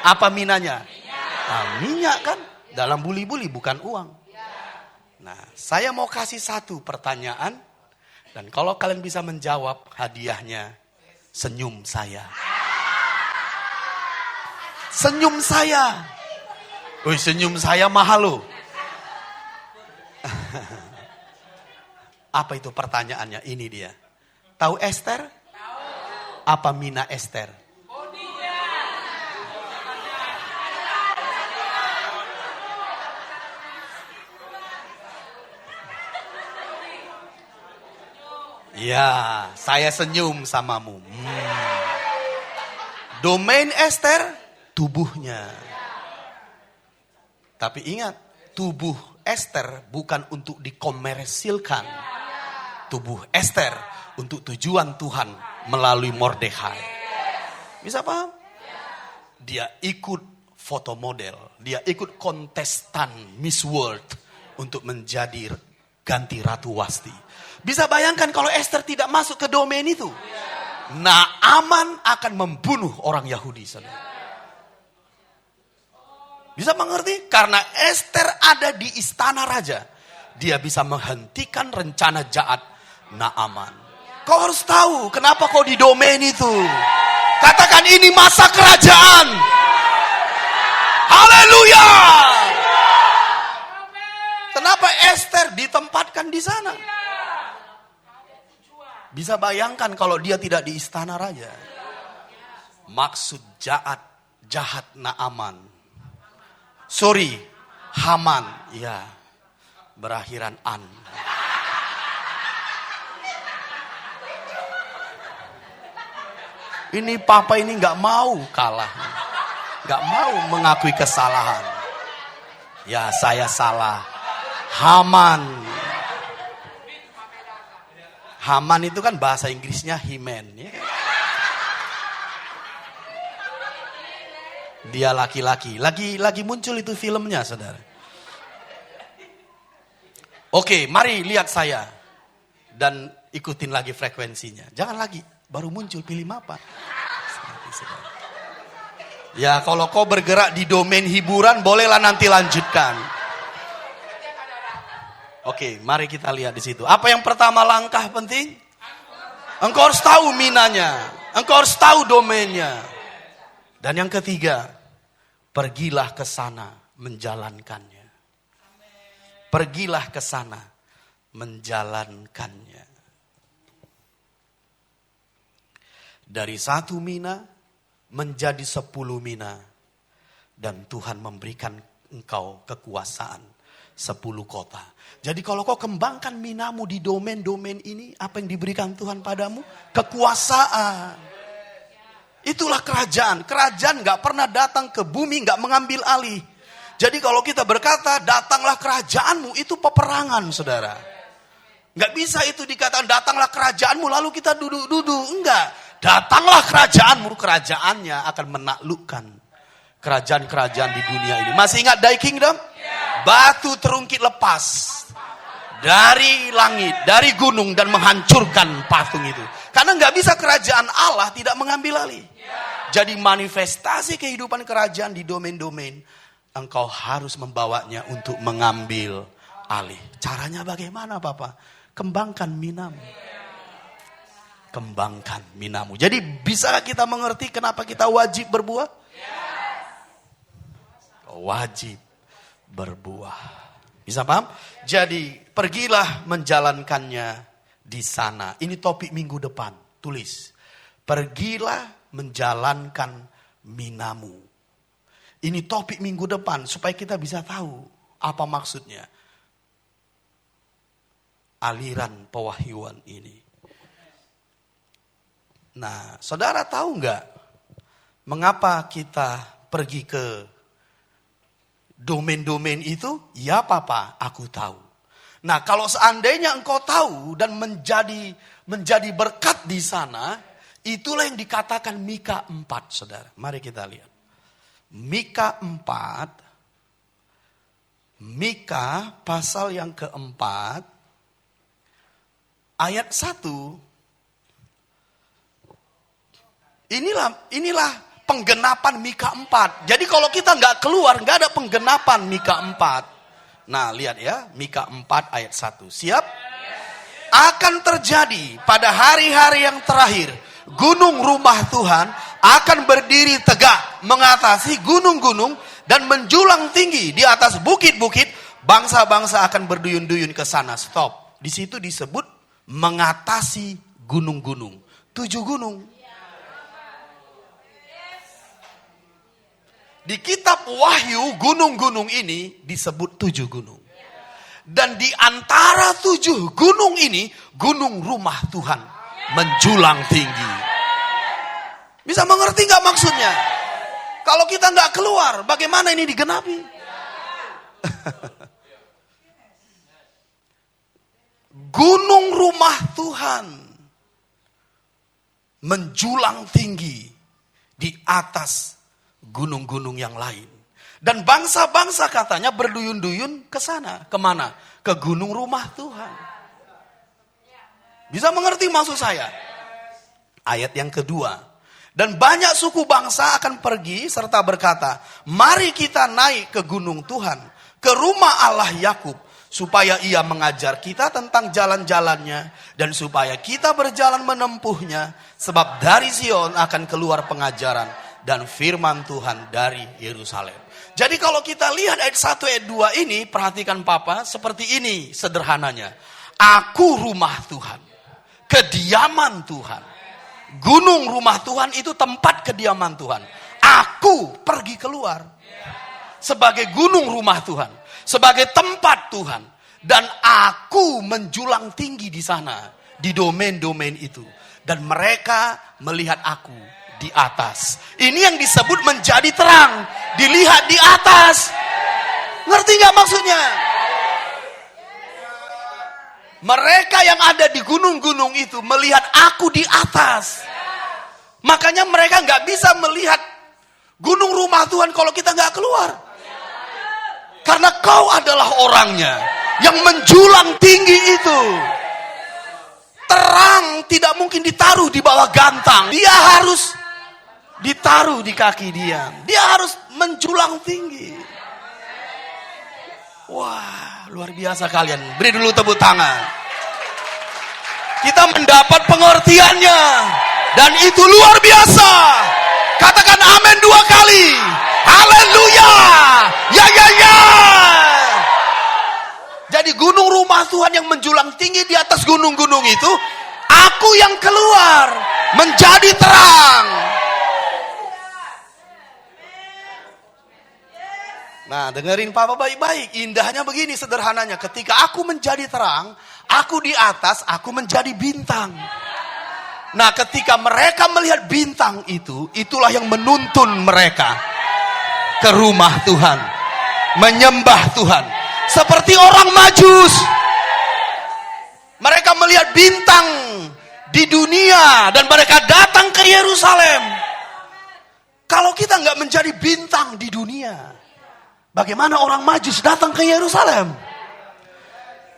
Apa minanya? Nah, minyak kan? Dalam buli-buli, bukan uang. Nah, saya mau kasih 1 pertanyaan. Dan kalau kalian bisa menjawab, hadiahnya senyum saya. Senyum saya. Wih, senyum saya mahal loh. Apa itu pertanyaannya? Ini dia. Tahu Esther? Tahu. Apa mina Esther? Ya, saya senyum samamu. Domain Esther, tubuhnya. Tapi ingat, tubuh Esther bukan untuk dikomersilkan. Tubuh Esther untuk tujuan Tuhan melalui Mordekhai. Bisa paham? Dia ikut foto model. Dia ikut kontestan Miss World untuk menjadi ganti Ratu Wasti. Bisa bayangkan kalau Esther tidak masuk ke domain itu. Naaman akan membunuh orang Yahudi. Bisa mengerti? Karena Esther ada di istana raja. Dia bisa menghentikan rencana jahat Naaman. Kau harus tahu kenapa kau di domain itu. Katakan ini masa kerajaan. Haleluya. Kenapa Esther ditempatkan di sana? Bisa bayangkan kalau dia tidak di istana raja. Maksud jahat Naaman. Sorry, Haman. Ya, berakhiran an. Ini papa ini nggak mau kalah. Nggak mau mengakui kesalahan. Ya, saya salah. Haman. Haman itu kan bahasa Inggrisnya He-Man. Ya. Dia laki-laki. Lagi muncul itu filmnya, saudara. Oke, mari lihat saya. Dan ikutin lagi frekuensinya. Jangan lagi, baru muncul, pilih apa. Ya, kalau kau bergerak di domain hiburan, bolehlah nanti lanjutkan. Oke, mari kita lihat di situ. Apa yang pertama langkah penting? Engkau harus tahu minanya. Engkau harus tahu domainnya. Dan yang ketiga, pergilah ke sana menjalankannya. Pergilah ke sana menjalankannya. Dari 1 mina menjadi 10 mina. Dan Tuhan memberikan engkau kekuasaan 10 kota. Jadi kalau kau kembangkan minamu di domain-domain ini, apa yang diberikan Tuhan padamu? Kekuasaan. Itulah kerajaan. Kerajaan gak pernah datang ke bumi, gak mengambil alih. Jadi kalau kita berkata, datanglah kerajaanmu, itu peperangan, saudara. Gak bisa itu dikatakan, datanglah kerajaanmu, lalu kita duduk-duduk. Enggak. Datanglah kerajaanmu, kerajaannya akan menaklukkan kerajaan-kerajaan di dunia ini. Masih ingat Thy Kingdom? Batu terungkit lepas dari langit, dari gunung dan menghancurkan patung itu. Karena nggak bisa kerajaan Allah tidak mengambil alih. Jadi manifestasi kehidupan kerajaan di domain-domain, engkau harus membawanya untuk mengambil alih. Caranya bagaimana, Papa? Kembangkan minamu. Kembangkan minamu. Jadi bisa kita mengerti kenapa kita wajib berbuah? Wajib berbuah. Bisa paham? Jadi pergilah menjalankannya di sana. Ini topik minggu depan. Tulis. Pergilah menjalankan minamu. Ini topik minggu depan supaya kita bisa tahu apa maksudnya. Aliran pewahyuan ini. Nah, saudara tahu nggak mengapa kita pergi ke domain-domain itu? Ya Papa, aku tahu. Nah, kalau seandainya engkau tahu dan menjadi berkat di sana, itulah yang dikatakan Mika 4, saudara. Mari kita lihat. Mika 4, Mika pasal yang keempat, ayat 1. Inilah penggenapan Mika 4. Jadi kalau kita nggak keluar, nggak ada penggenapan Mika 4. Nah, lihat ya, Mika 4 ayat 1. Siap? Akan terjadi pada hari-hari yang terakhir, gunung rumah Tuhan akan berdiri tegak mengatasi gunung-gunung dan menjulang tinggi di atas bukit-bukit. Bangsa-bangsa akan berduyun-duyun ke sana. Stop. Di situ disebut mengatasi gunung-gunung. 7 gunung. Di kitab Wahyu, gunung-gunung ini disebut 7 gunung. Dan di antara 7 gunung ini, gunung rumah Tuhan menjulang tinggi. Bisa mengerti gak maksudnya? Kalau kita gak keluar, bagaimana ini digenapi? Gunung rumah Tuhan menjulang tinggi di atas gunung-gunung yang lain. Dan bangsa-bangsa katanya berduyun-duyun ke sana. Kemana? Ke gunung rumah Tuhan. Bisa mengerti maksud saya? Ayat yang kedua. Dan banyak suku bangsa akan pergi serta berkata, mari kita naik ke gunung Tuhan, ke rumah Allah Yakub, supaya ia mengajar kita tentang jalan-jalannya, dan supaya kita berjalan menempuhnya, sebab dari Sion akan keluar pengajaran dan firman Tuhan dari Yerusalem. Jadi kalau kita lihat ayat 1, ayat 2 ini, perhatikan Papa, seperti ini sederhananya. Aku rumah Tuhan, kediaman Tuhan. Gunung rumah Tuhan itu tempat kediaman Tuhan. Aku pergi keluar sebagai gunung rumah Tuhan, sebagai tempat Tuhan. Dan aku menjulang tinggi di sana, di domain-domain itu. Dan mereka melihat aku di atas. Ini yang disebut menjadi terang. Dilihat di atas. Ngerti gak maksudnya? Mereka yang ada di gunung-gunung itu melihat aku di atas. Makanya mereka gak bisa melihat gunung rumah Tuhan kalau kita gak keluar. Karena kau adalah orangnya yang menjulang tinggi itu. Terang tidak mungkin ditaruh di bawah gantang. Dia harus ditaruh di kaki dia. Dia harus menjulang tinggi. Wah, luar biasa kalian. Beri dulu tepuk tangan. Kita mendapat pengertiannya. Dan itu luar biasa. Katakan amin 2 kali. Haleluya. Ya, ya, ya. Jadi gunung rumah Tuhan yang menjulang tinggi di atas gunung-gunung itu, aku yang keluar menjadi terang. Nah, dengerin Papa baik-baik. Indahnya begini, sederhananya. Ketika aku menjadi terang, aku di atas, aku menjadi bintang. Nah, ketika mereka melihat bintang itu, itulah yang menuntun mereka ke rumah Tuhan, menyembah Tuhan. Seperti orang Majus. Mereka melihat bintang di dunia dan mereka datang ke Yerusalem. Kalau kita nggak menjadi bintang di dunia, bagaimana orang Majus datang ke Yerusalem?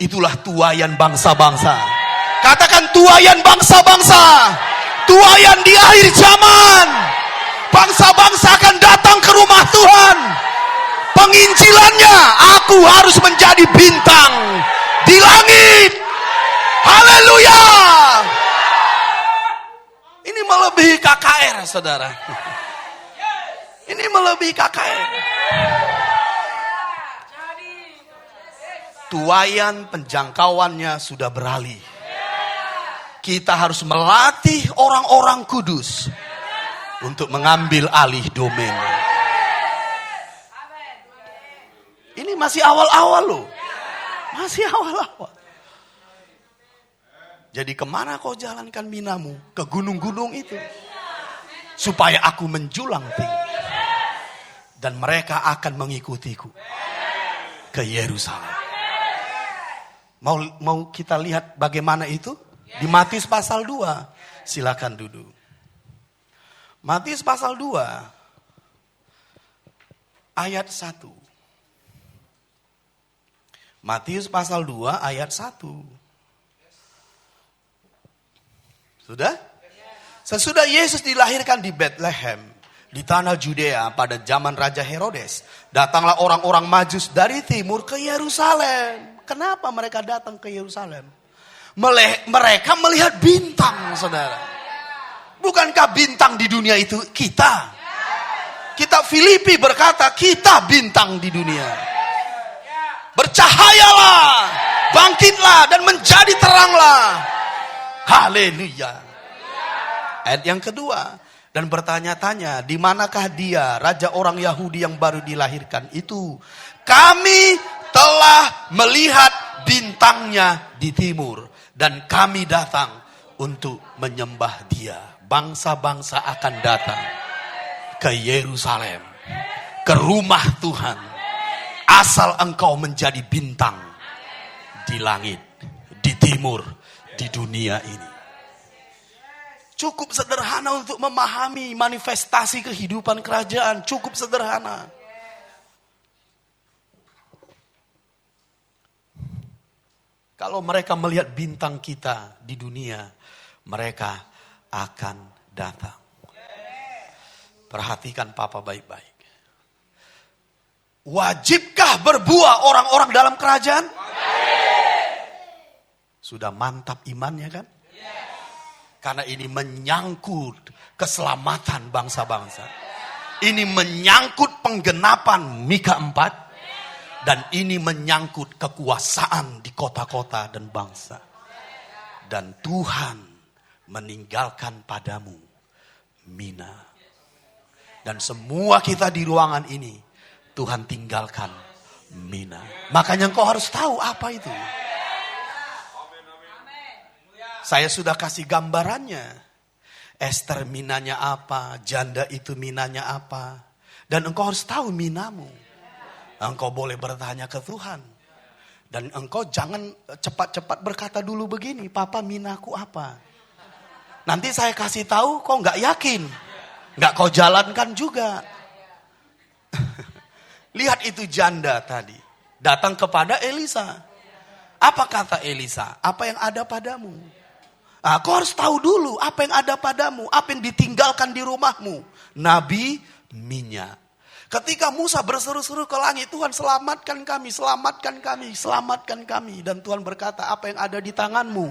Itulah tuaian bangsa-bangsa. Katakan tuaian bangsa-bangsa. Tuaian di akhir zaman. Bangsa-bangsa akan datang ke rumah Tuhan. Penginjilannya, aku harus menjadi bintang di langit. Haleluya. Ini melebihi KKR, saudara. Ini melebihi KKR. Tuaian penjangkauannya sudah beralih. Kita harus melatih orang-orang kudus untuk mengambil alih domain. Ini masih awal-awal loh. Masih awal-awal. Jadi kemana kau jalankan minamu? Ke gunung-gunung itu. Supaya aku menjulang tinggi. Dan mereka akan mengikutiku ke Yerusalem. Mau kita lihat bagaimana itu? Di Matius pasal 2. Silakan duduk. Matius pasal 2. Ayat 1. Matius pasal 2 ayat 1. Sudah? Sesudah Yesus dilahirkan di Bethlehem, di tanah Judea pada zaman Raja Herodes, datanglah orang-orang Majus dari timur ke Yerusalem. Kenapa mereka datang ke Yerusalem? Mereka melihat bintang, saudara. Bukankah bintang di dunia itu kita? Kitab Filipi berkata, kita bintang di dunia. Bercahayalah, bangkitlah dan menjadi teranglah. Haleluya. Ayat yang kedua, dan bertanya-tanya, di manakah dia, raja orang Yahudi yang baru dilahirkan itu? Kami telah melihat bintangnya di timur, dan kami datang untuk menyembah dia. Bangsa-bangsa akan datang ke Yerusalem, ke rumah Tuhan, asal engkau menjadi bintang di langit, di timur, di dunia ini. Cukup sederhana untuk memahami manifestasi kehidupan kerajaan. Cukup sederhana. Kalau mereka melihat bintang kita di dunia, mereka akan datang. Perhatikan Papa baik-baik. Wajibkah berbuah orang-orang dalam kerajaan? Sudah mantap imannya kan? Karena ini menyangkut keselamatan bangsa-bangsa. Ini menyangkut penggenapan Mika 4. Dan ini menyangkut kekuasaan di kota-kota dan bangsa. Dan Tuhan meninggalkan padamu Mina. Dan semua kita di ruangan ini, Tuhan tinggalkan Mina. Makanya engkau harus tahu apa itu. Saya sudah kasih gambarannya. Esther minanya apa, janda itu minanya apa. Dan engkau harus tahu minamu. Engkau boleh bertanya ke Tuhan. Dan engkau jangan cepat-cepat berkata dulu begini, Papa minaku apa. Nanti saya kasih tahu, kau nggak yakin. Nggak kau jalankan juga. Lihat itu janda tadi. Datang kepada Elisa. Apa kata Elisa? Apa yang ada padamu? Nah, kau harus tahu dulu apa yang ada padamu. Apa yang ditinggalkan di rumahmu. Nabi minyak. Ketika Musa berseru-seru ke langit, Tuhan selamatkan kami, selamatkan kami, selamatkan kami. Dan Tuhan berkata, apa yang ada di tanganmu?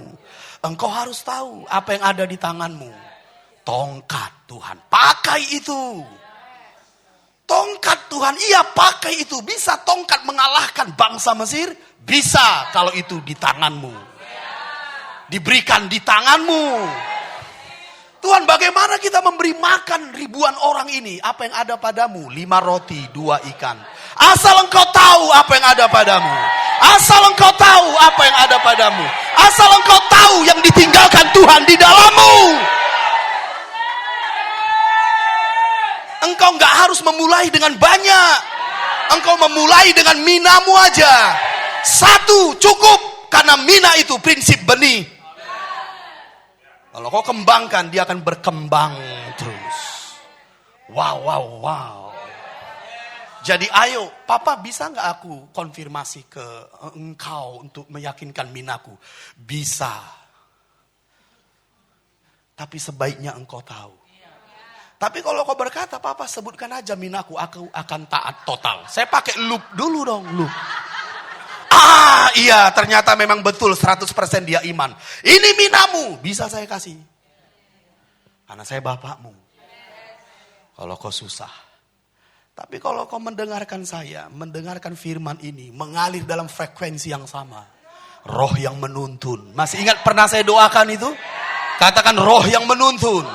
Engkau harus tahu apa yang ada di tanganmu. Tongkat Tuhan, pakai itu. Tongkat Tuhan, iya pakai itu. Bisa tongkat mengalahkan bangsa Mesir? Bisa kalau itu di tanganmu. Diberikan di tanganmu. Tuhan, bagaimana kita memberi makan ribuan orang ini? Apa yang ada padamu? 5 roti, 2 ikan. Asal engkau tahu apa yang ada padamu. Asal engkau tahu apa yang ada padamu. Asal engkau tahu yang ditinggalkan Tuhan di dalammu. Engkau nggak harus memulai dengan banyak. Engkau memulai dengan minamu aja. 1 cukup. Karena mina itu prinsip benih. Kalau kau kembangkan, dia akan berkembang terus. Wow. Jadi ayo, Papa bisa nggak aku konfirmasi ke engkau untuk meyakinkan minaku? Bisa. Tapi sebaiknya engkau tahu. Tapi kalau kau berkata, Papa sebutkan aja minaku, aku akan taat total. Saya pakai loop dulu dong, loop. Iya, ternyata memang betul 100% dia iman. Ini minamu, bisa saya kasih. Karena saya bapakmu. Kalau kau susah. Tapi kalau kau mendengarkan saya, mendengarkan firman ini, mengalir dalam frekuensi yang sama. Roh yang menuntun. Masih ingat pernah saya doakan itu? Katakan roh yang menuntun.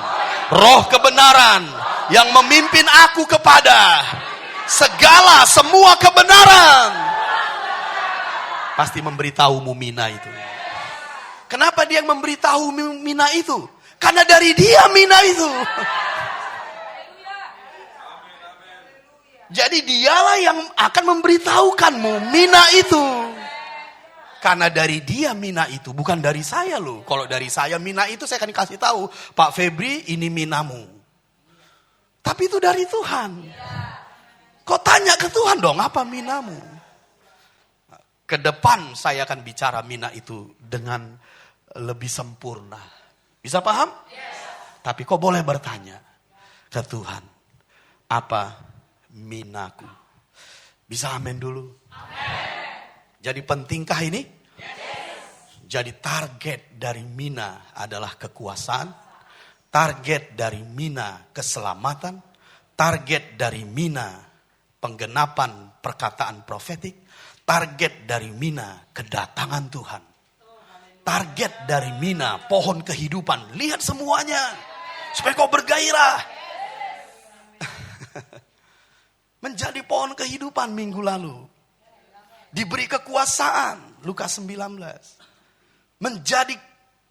Roh kebenaran yang memimpin aku kepada segala semua kebenaran. Pasti memberitahumu mina itu. Kenapa dia memberitahu mina itu? Karena dari dia mina itu. Jadi dialah yang akan memberitahukanmu mina itu. Karena dari dia mina itu, bukan dari saya loh. Kalau dari saya mina itu saya akan kasih tahu, Pak Febri ini minamu. Tapi itu dari Tuhan. Kau tanya ke Tuhan dong, apa minamu? Ke depan saya akan bicara mina itu dengan lebih sempurna. Bisa paham? Yes. Tapi kau boleh bertanya ke Tuhan, apa minaku? Bisa amin dulu? Amin. Jadi pentingkah ini? Yes. Jadi target dari mina adalah kekuasaan, target dari Mina keselamatan, target dari Mina penggenapan perkataan profetik, target dari Mina kedatangan Tuhan. Target dari Mina pohon kehidupan. Lihat semuanya. Supaya kau bergairah. Menjadi pohon kehidupan minggu lalu. Diberi kekuasaan. Lukas 19. Menjadi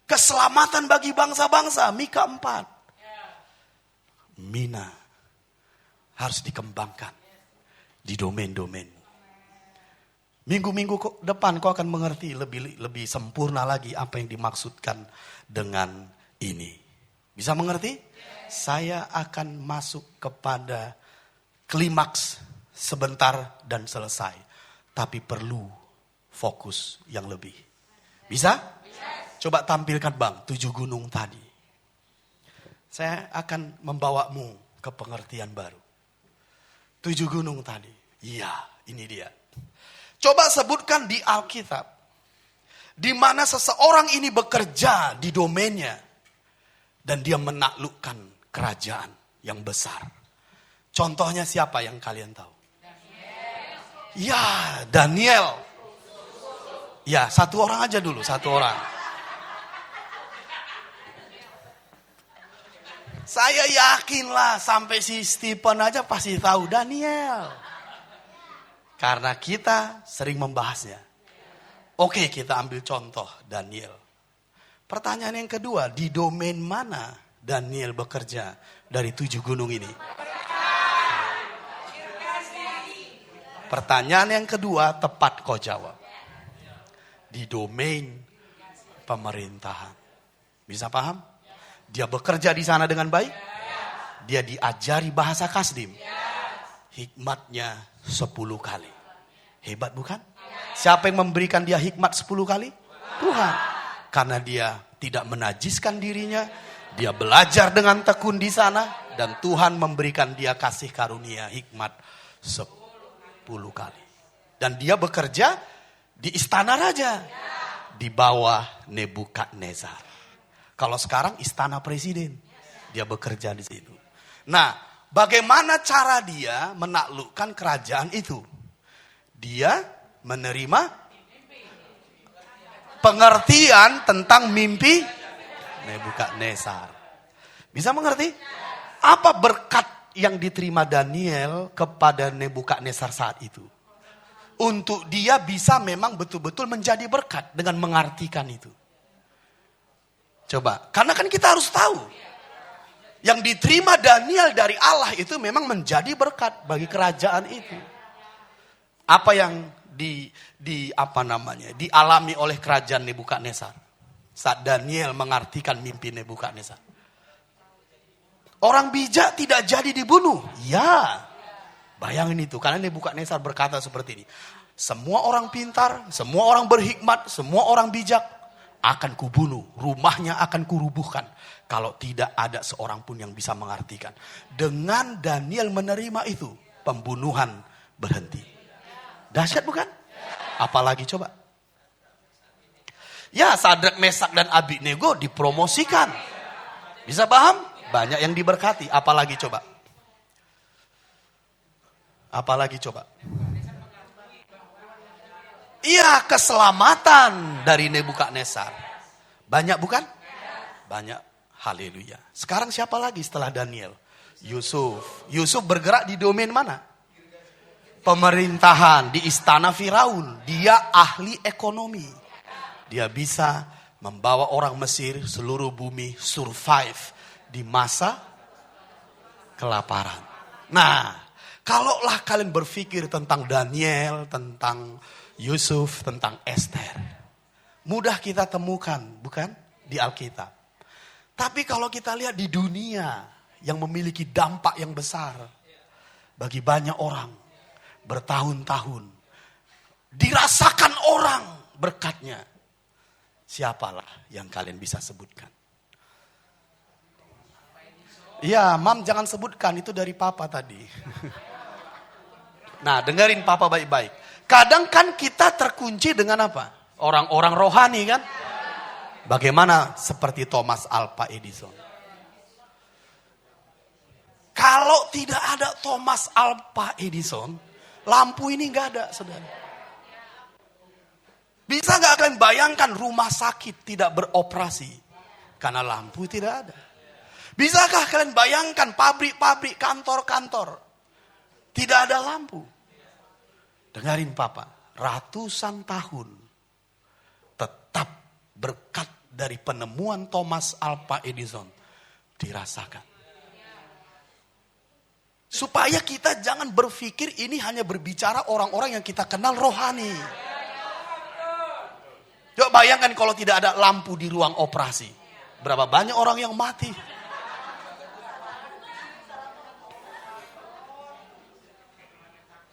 keselamatan bagi bangsa-bangsa. Mika 4. Mina harus dikembangkan di domain-domainmu. Minggu-minggu depan kau akan mengerti lebih sempurna lagi apa yang dimaksudkan dengan ini. Bisa mengerti? Saya akan masuk kepada klimaks sebentar dan selesai. Tapi perlu fokus yang lebih. Bisa? Coba tampilkan Bang, 7 gunung tadi. Saya akan membawamu ke pengertian baru. 7 gunung tadi. Iya, ini dia. Coba sebutkan di Alkitab. Di mana seseorang ini bekerja di domainnya. Dan dia menaklukkan kerajaan yang besar. Contohnya siapa yang kalian tahu? Ya, Daniel. Ya, satu orang aja dulu, satu orang. Saya yakinlah sampai si Stephen aja pasti tahu Daniel. Karena kita sering membahasnya. Oke, kita ambil contoh Daniel. Pertanyaan yang kedua, di domain mana Daniel bekerja dari 7 gunung ini? Pertanyaan yang kedua, tepat kau jawab. Di domain pemerintahan. Bisa paham? Dia bekerja di sana dengan baik? Dia diajari bahasa Kasdim? Hikmatnya 10 kali. Hebat bukan? Siapa yang memberikan dia hikmat 10 kali? Tuhan. Karena dia tidak menajiskan dirinya. Dia belajar dengan tekun di sana. Dan Tuhan memberikan dia kasih karunia hikmat 10 kali. Dan dia bekerja di istana raja. Di bawah Nebukadnezar. Kalau sekarang istana presiden. Dia bekerja di situ. Nah, bagaimana cara dia menaklukkan kerajaan itu? Dia menerima pengertian tentang mimpi Nebukadnezar. Bisa mengerti? Apa berkat yang diterima Daniel kepada Nebukadnezar saat itu? Untuk dia bisa memang betul-betul menjadi berkat dengan mengartikan itu. Coba, karena kan kita harus tahu. Yang diterima Daniel dari Allah itu memang menjadi berkat bagi kerajaan itu. Apa yang dialami oleh kerajaan Nebukadnezar saat Daniel mengartikan mimpi Nebukadnezar? Orang bijak tidak jadi dibunuh. Ya, bayangin itu. Karena Nebukadnezar berkata seperti ini. Semua orang pintar, semua orang berhikmat, semua orang bijak akan kubunuh. Rumahnya akan kurubuhkan. Kalau tidak ada seorang pun yang bisa mengartikan. Dengan Daniel menerima itu, pembunuhan berhenti. Dahsyat bukan? Apalagi coba. Ya, Sadrak, Mesak, dan Abednego dipromosikan. Bisa paham? Banyak yang diberkati. Apalagi coba. Apalagi coba. Iya, keselamatan dari Nebukadnezar. Banyak bukan? Banyak. Haleluya. Sekarang siapa lagi setelah Daniel? Yusuf. Yusuf bergerak di domain mana? Pemerintahan di istana Firaun. Dia ahli ekonomi. Dia bisa membawa orang Mesir seluruh bumi survive di masa kelaparan. Nah, kalaulah kalian berpikir tentang Daniel, tentang Yusuf, tentang Esther, mudah kita temukan, bukan? Di Alkitab. Tapi kalau kita lihat di dunia yang memiliki dampak yang besar bagi banyak orang, bertahun-tahun, dirasakan orang berkatnya. Siapalah yang kalian bisa sebutkan? Iya, Mam jangan sebutkan, itu dari Papa tadi. Nah, dengerin Papa baik-baik. Kadang kan kita terkunci dengan apa? Orang-orang rohani kan? Bagaimana seperti Thomas Alva Edison? Kalau tidak ada Thomas Alva Edison, lampu ini nggak ada, saudara. Bisa nggak kalian bayangkan rumah sakit tidak beroperasi karena lampu tidak ada? Bisakah kalian bayangkan pabrik-pabrik, kantor-kantor tidak ada lampu? Dengarin Papa, ratusan tahun tetap berkat dari penemuan Thomas Alva Edison dirasakan. Supaya kita jangan berpikir ini hanya berbicara orang-orang yang kita kenal rohani. Coba bayangkan kalau tidak ada lampu di ruang operasi. Berapa banyak orang yang mati.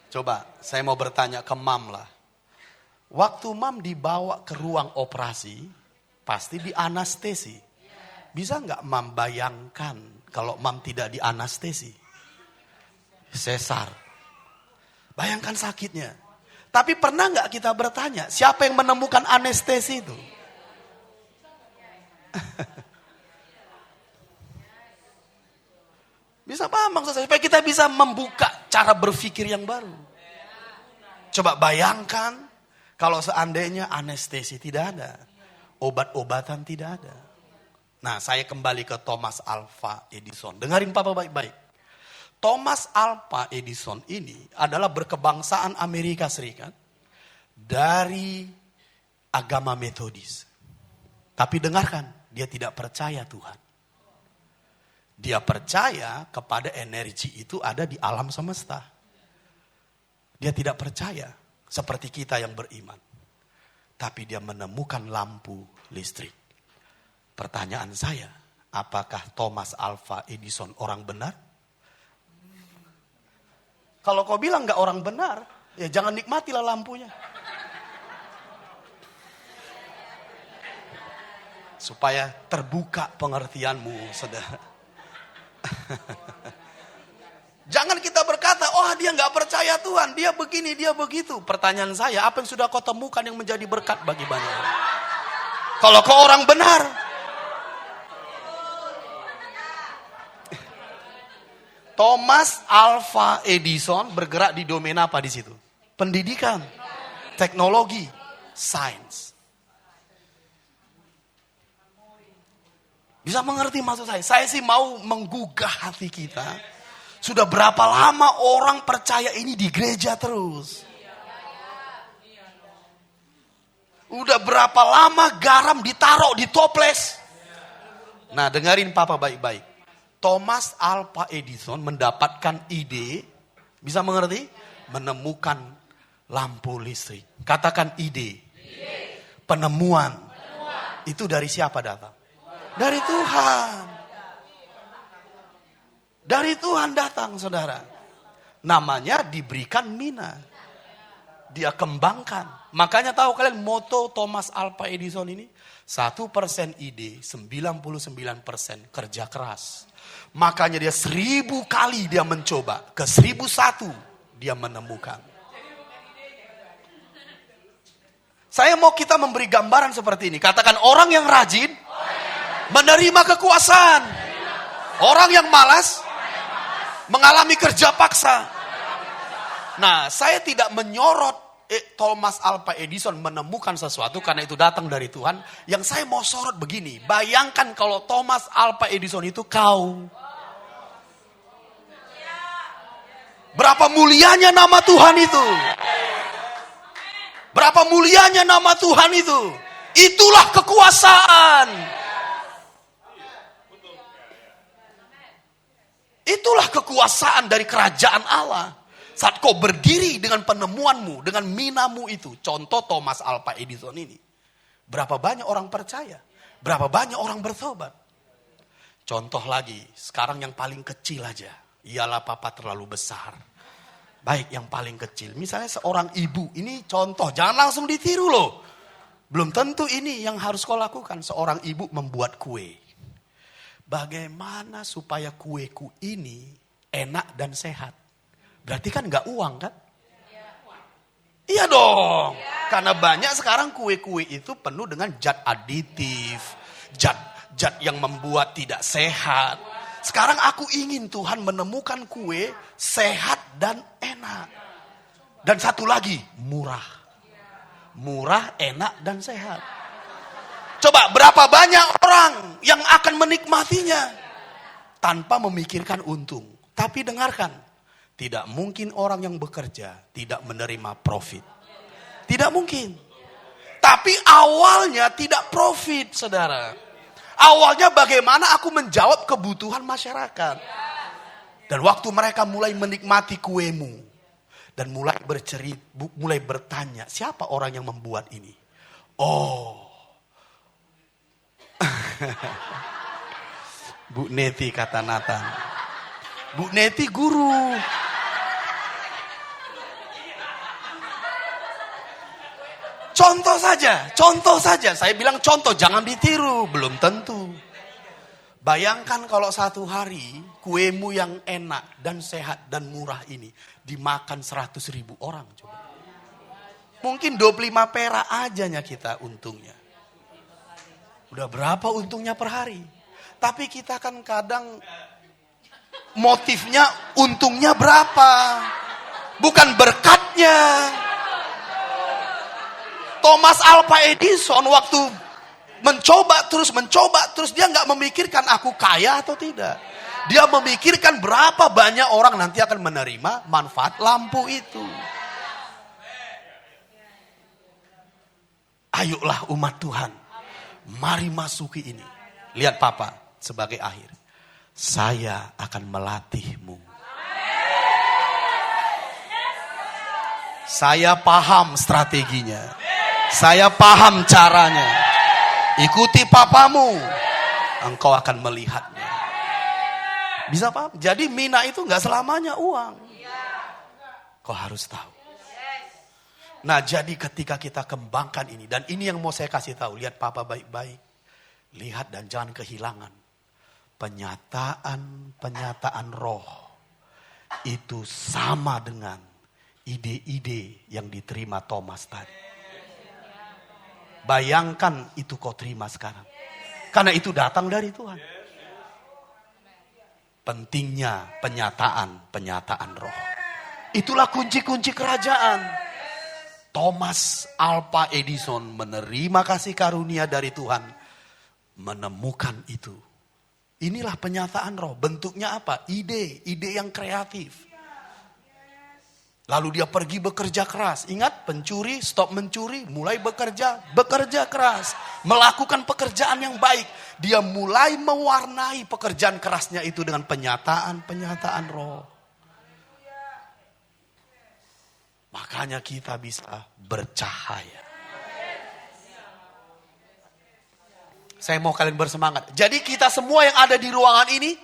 Coba saya mau bertanya ke Mam lah. Waktu Mam dibawa ke ruang operasi, pasti di anestesi. Bisa nggak Mam bayangkan kalau Mam tidak di anestesi? Sesar. Bayangkan sakitnya. Tapi pernah nggak kita bertanya, siapa yang menemukan anestesi itu? Bisa paham maksud saya? Supaya kita bisa membuka cara berpikir yang baru. Coba bayangkan kalau seandainya anestesi tidak ada. Obat-obatan tidak ada. Nah, saya kembali ke Thomas Alva Edison. Dengarin Papa baik-baik. Thomas Alva Edison ini adalah berkebangsaan Amerika Serikat dari agama Metodis. Tapi dengarkan, dia tidak percaya Tuhan. Dia percaya kepada energi itu ada di alam semesta. Dia tidak percaya seperti kita yang beriman. Tapi dia menemukan lampu listrik. Pertanyaan saya, apakah Thomas Alva Edison orang benar? Kalau kau bilang gak orang benar, ya jangan nikmatilah lampunya. Supaya terbuka pengertianmu, saudara. Jangan kita berkata, oh dia gak percaya Tuhan, dia begini, dia begitu. Pertanyaan saya, apa yang sudah kau temukan yang menjadi berkat bagi banyak orang? Kalau kau orang benar. Thomas Alva Edison bergerak di domain apa di situ? Pendidikan, teknologi, sains. Bisa mengerti maksud saya? Saya sih mau menggugah hati kita. Sudah berapa lama orang percaya ini di gereja terus? Udah berapa lama garam ditaruh di toples? Nah, dengerin Papa baik-baik. Thomas Alva Edison mendapatkan ide, bisa mengerti? Menemukan lampu listrik. Katakan ide. Penemuan. Itu dari siapa datang? Dari Tuhan. Dari Tuhan datang, saudara. Namanya diberikan mina. Dia kembangkan. Makanya tahu kalian moto Thomas Alva Edison ini? 1% ide, 99% kerja keras. Makanya dia 1000 kali dia mencoba. Ke 1001 dia menemukan. Saya mau kita memberi gambaran seperti ini. Katakan orang yang rajin menerima kekuasaan. Orang yang malas mengalami kerja paksa. Nah, saya tidak menyorot Thomas Alva Edison menemukan sesuatu karena itu datang dari Tuhan. Yang saya mau sorot begini. Bayangkan kalau Thomas Alva Edison itu kau. Berapa mulianya nama Tuhan itu. Berapa mulianya nama Tuhan itu. Itulah kekuasaan. Itulah kekuasaan dari kerajaan Allah. Saat kau berdiri dengan penemuanmu, dengan minamu itu. Contoh Thomas Alva Edison ini. Berapa banyak orang percaya? Berapa banyak orang bertobat? Contoh lagi, sekarang yang paling kecil aja. Ialah papa terlalu besar. Baik yang paling kecil. Misalnya seorang ibu, ini contoh. Jangan langsung ditiru loh. Belum tentu ini yang harus kau lakukan. Seorang ibu membuat kue. Bagaimana supaya kueku ini enak dan sehat? Berarti kan gak uang kan? Iya dong. Karena banyak sekarang kue-kue itu penuh dengan zat aditif. Zat yang membuat tidak sehat. Sekarang aku ingin Tuhan menemukan kue sehat dan enak. Dan satu lagi, murah. Murah, enak, dan sehat. Coba berapa banyak orang yang akan menikmatinya tanpa memikirkan untung. Tapi dengarkan, tidak mungkin orang yang bekerja tidak menerima profit. Tidak mungkin. Tapi awalnya tidak profit, saudara. Awalnya bagaimana aku menjawab kebutuhan masyarakat. Dan waktu mereka mulai menikmati kuemu. Dan mulai mulai bertanya, siapa orang yang membuat ini? Oh. Bu Neti, kata Nathan. Bu Neti guru. Contoh saja. Saya bilang contoh, jangan ditiru. Belum tentu. Bayangkan kalau satu hari kuemu yang enak dan sehat dan murah ini dimakan 100.000 orang. Coba. Mungkin 25 perak ajanya kita untungnya. Udah berapa untungnya per hari? Tapi kita kan kadang motifnya untungnya berapa? Bukan berkatnya. Thomas Alva Edison waktu mencoba terus dia nggak memikirkan aku kaya atau tidak. Dia memikirkan berapa banyak orang nanti akan menerima manfaat lampu itu. Ayolah umat Tuhan, mari masuki ini. Lihat Papa sebagai akhir. Saya akan melatihmu. Saya paham strateginya. Saya paham caranya. Ikuti papamu. Engkau akan melihatnya. Bisa paham? Jadi mina itu gak selamanya uang. Kau harus tahu. Nah jadi ketika kita kembangkan ini. Dan ini yang mau saya kasih tahu. Lihat Papa baik-baik. Lihat dan jangan kehilangan. Penyataan roh. Itu sama dengan ide-ide yang diterima Thomas tadi. Bayangkan itu kau terima sekarang. Karena itu datang dari Tuhan. Pentingnya penyataan roh. Itulah kunci-kunci kerajaan. Thomas Alva Edison menerima kasih karunia dari Tuhan. Menemukan itu. Inilah penyataan roh. Bentuknya apa? Ide yang kreatif. Lalu dia pergi bekerja keras. Ingat, pencuri stop mencuri, mulai bekerja keras. Melakukan pekerjaan yang baik. Dia mulai mewarnai pekerjaan kerasnya itu dengan penyataan roh. Makanya kita bisa bercahaya. Saya mau kalian bersemangat. Jadi kita semua yang ada di ruangan ini,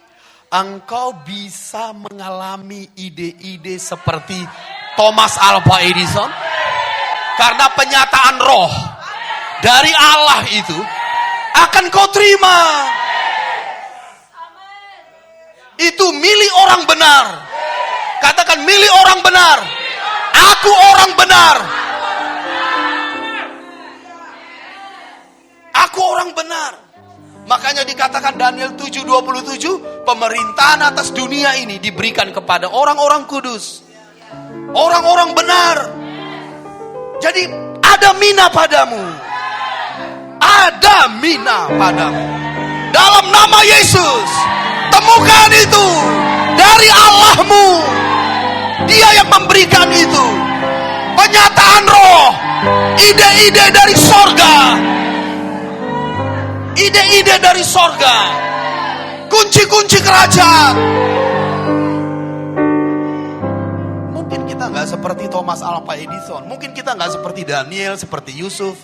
engkau bisa mengalami ide-ide seperti Thomas Alva Edison. Karena penyataan roh dari Allah itu akan kau terima. Itu milik orang benar. Katakan milik orang benar. Aku orang benar. Aku orang benar. Makanya dikatakan Daniel 7:27, pemerintahan atas dunia ini diberikan kepada orang-orang kudus. Orang-orang benar. Jadi ada mina padamu. Ada mina padamu. Dalam nama Yesus, temukan itu dari Allahmu. Dia yang memberikan itu. Penyataan roh. Ide-ide dari sorga. Ide-ide dari sorga. Kunci-kunci kerajaan. Mungkin kita gak seperti Thomas Alva Edison. Mungkin kita gak seperti Daniel, seperti Yusuf.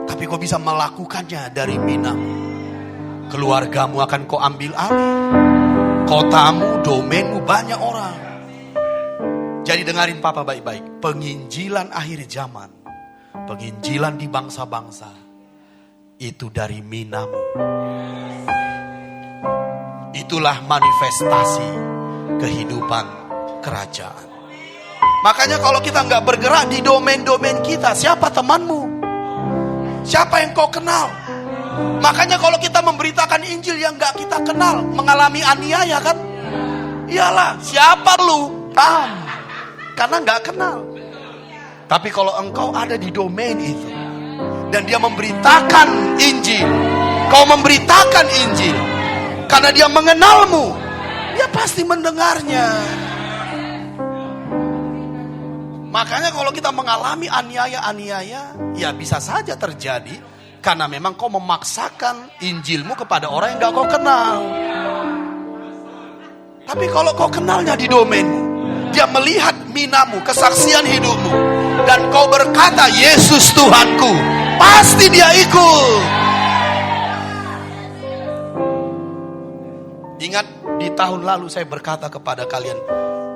Tapi kau bisa melakukannya dari minamu. Keluargamu akan kau ambil alih. Kotamu, domainmu, banyak orang. Jadi dengarin Papa baik-baik. Penginjilan akhir zaman. Penginjilan di bangsa-bangsa. Itu dari minamu. Itulah manifestasi kehidupan kerajaan. Makanya kalau kita gak bergerak di domain-domain kita, siapa temanmu? Siapa yang kau kenal? Makanya kalau kita memberitakan Injil yang gak kita kenal, mengalami aniaya kan? Iyalah, siapa lu? Paham? Karena gak kenal. Tapi kalau engkau ada di domain itu, dan dia memberitakan Injil, kau memberitakan Injil, karena dia mengenalmu, dia pasti mendengarnya. Makanya kalau kita mengalami aniaya-aniaya, ya bisa saja terjadi karena memang kau memaksakan Injilmu kepada orang yang gak kau kenal. Tapi kalau kau kenalnya di domainmu, dia melihat minamu, kesaksian hidupmu, dan kau berkata, Yesus Tuhanku, pasti dia ikut. Ingat di tahun lalu saya berkata kepada kalian,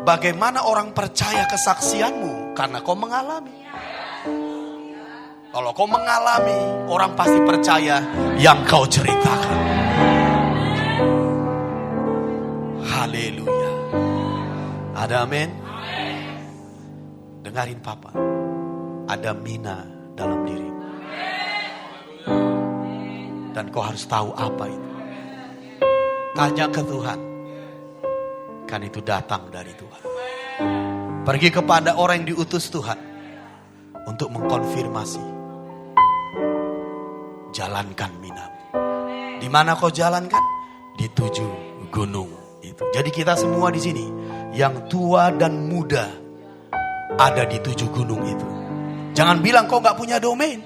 bagaimana orang percaya kesaksianmu? Karena kau mengalami. Kalau kau mengalami, orang pasti percaya yang kau ceritakan. Haleluya. Ada amin? Dengarin Papa. Ada mina dalam dirimu. Dan kau harus tahu apa itu. Tanya ke Tuhan. Kan itu datang dari Tuhan. Pergi kepada orang yang diutus Tuhan untuk mengkonfirmasi. Jalankan minamu. Di mana kau jalankan? Di 7 gunung itu. Jadi kita semua di sini yang tua dan muda ada di 7 gunung itu. Jangan bilang kau gak punya domain.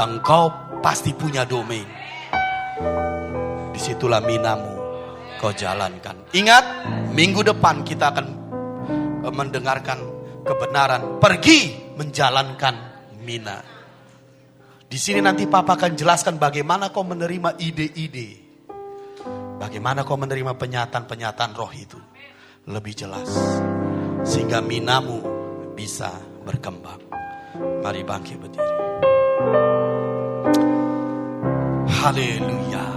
Engkau pasti punya domain. Disitulah minamu kau jalankan. Ingat, minggu depan kita akan mendengarkan kebenaran. Pergi menjalankan mina. Di sini nanti Papa akan jelaskan bagaimana kau menerima ide-ide. Bagaimana kau menerima penyataan-penyataan roh itu. Lebih jelas. Sehingga minamu bisa berkembang. Mari bangkit berdiri. Haleluya.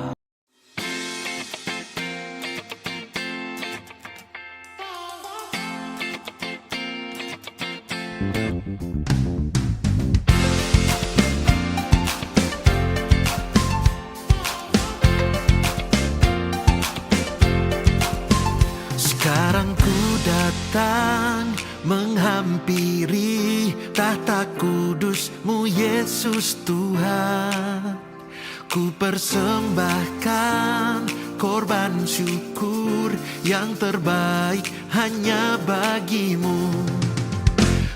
Sekarang ku datang menghampiri tahta kudus-Mu Yesus Tuhan. Ku persembahkan korban syukur yang terbaik hanya bagi-Mu.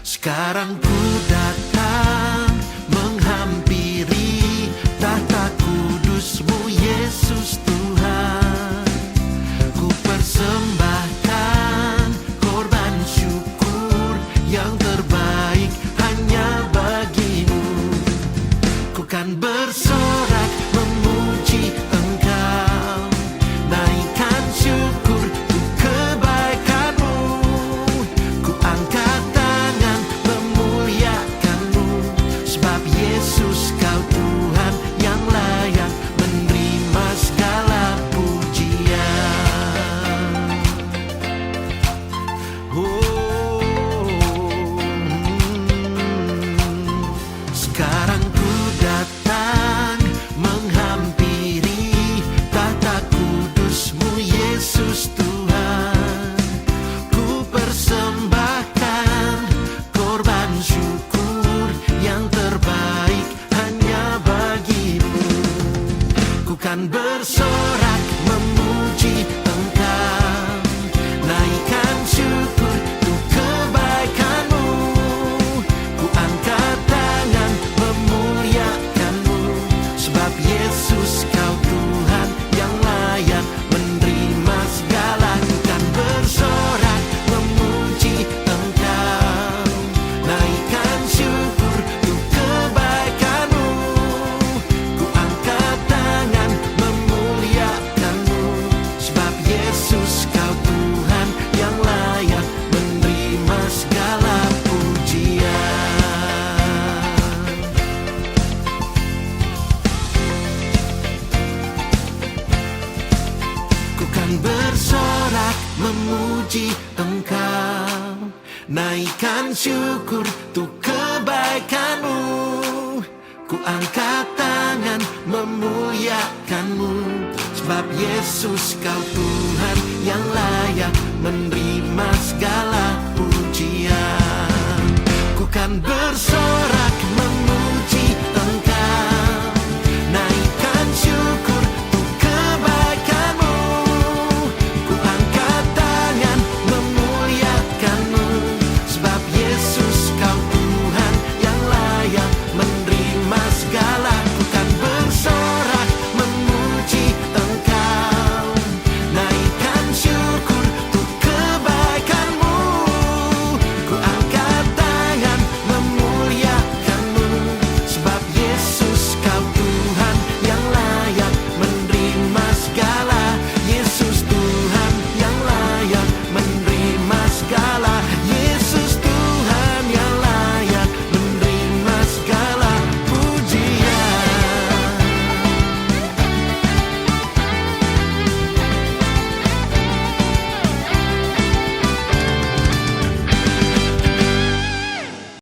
Sekarang ku datang menghampiri tahta kudus-Mu Yesus Tuhan. Ku persembahkan korban syukur yang terbaik hanya bagi-Mu. Ku kan bersorak memuji Engkau, naikkan syukur untuk kebaikan-Mu. Ku angkat tangan memuliakan-Mu, sebab Yesus Kau Tuhan yang layak menerima segala pujian. Sekarang ku datang menghampiri tahta kudus-Mu Yesus Tuhan. Ku persembahkan korban syukur yang terbaik hanya bagi-Mu. Ku kan bersorak memuji Engkau, naikkan syukur untuk kebaikan-Mu. Ku angkat tangan memuliakan-Mu, sebab Yesus Kau Tuhan yang layak menerima segala. Ku kan bersorak memuji Engkau, naikkan syukur untuk kebaikan-Mu. Ku angkat tangan memuliakan-Mu, sebab Yesus Kau Tuhan yang layak menerima segala pujian. Ku kan bersorak memuji Engkau, naikkan syukur untuk kebaikan-Mu. Ku angkat tangan memuliakanmu, sebab Yesus kau Tuhan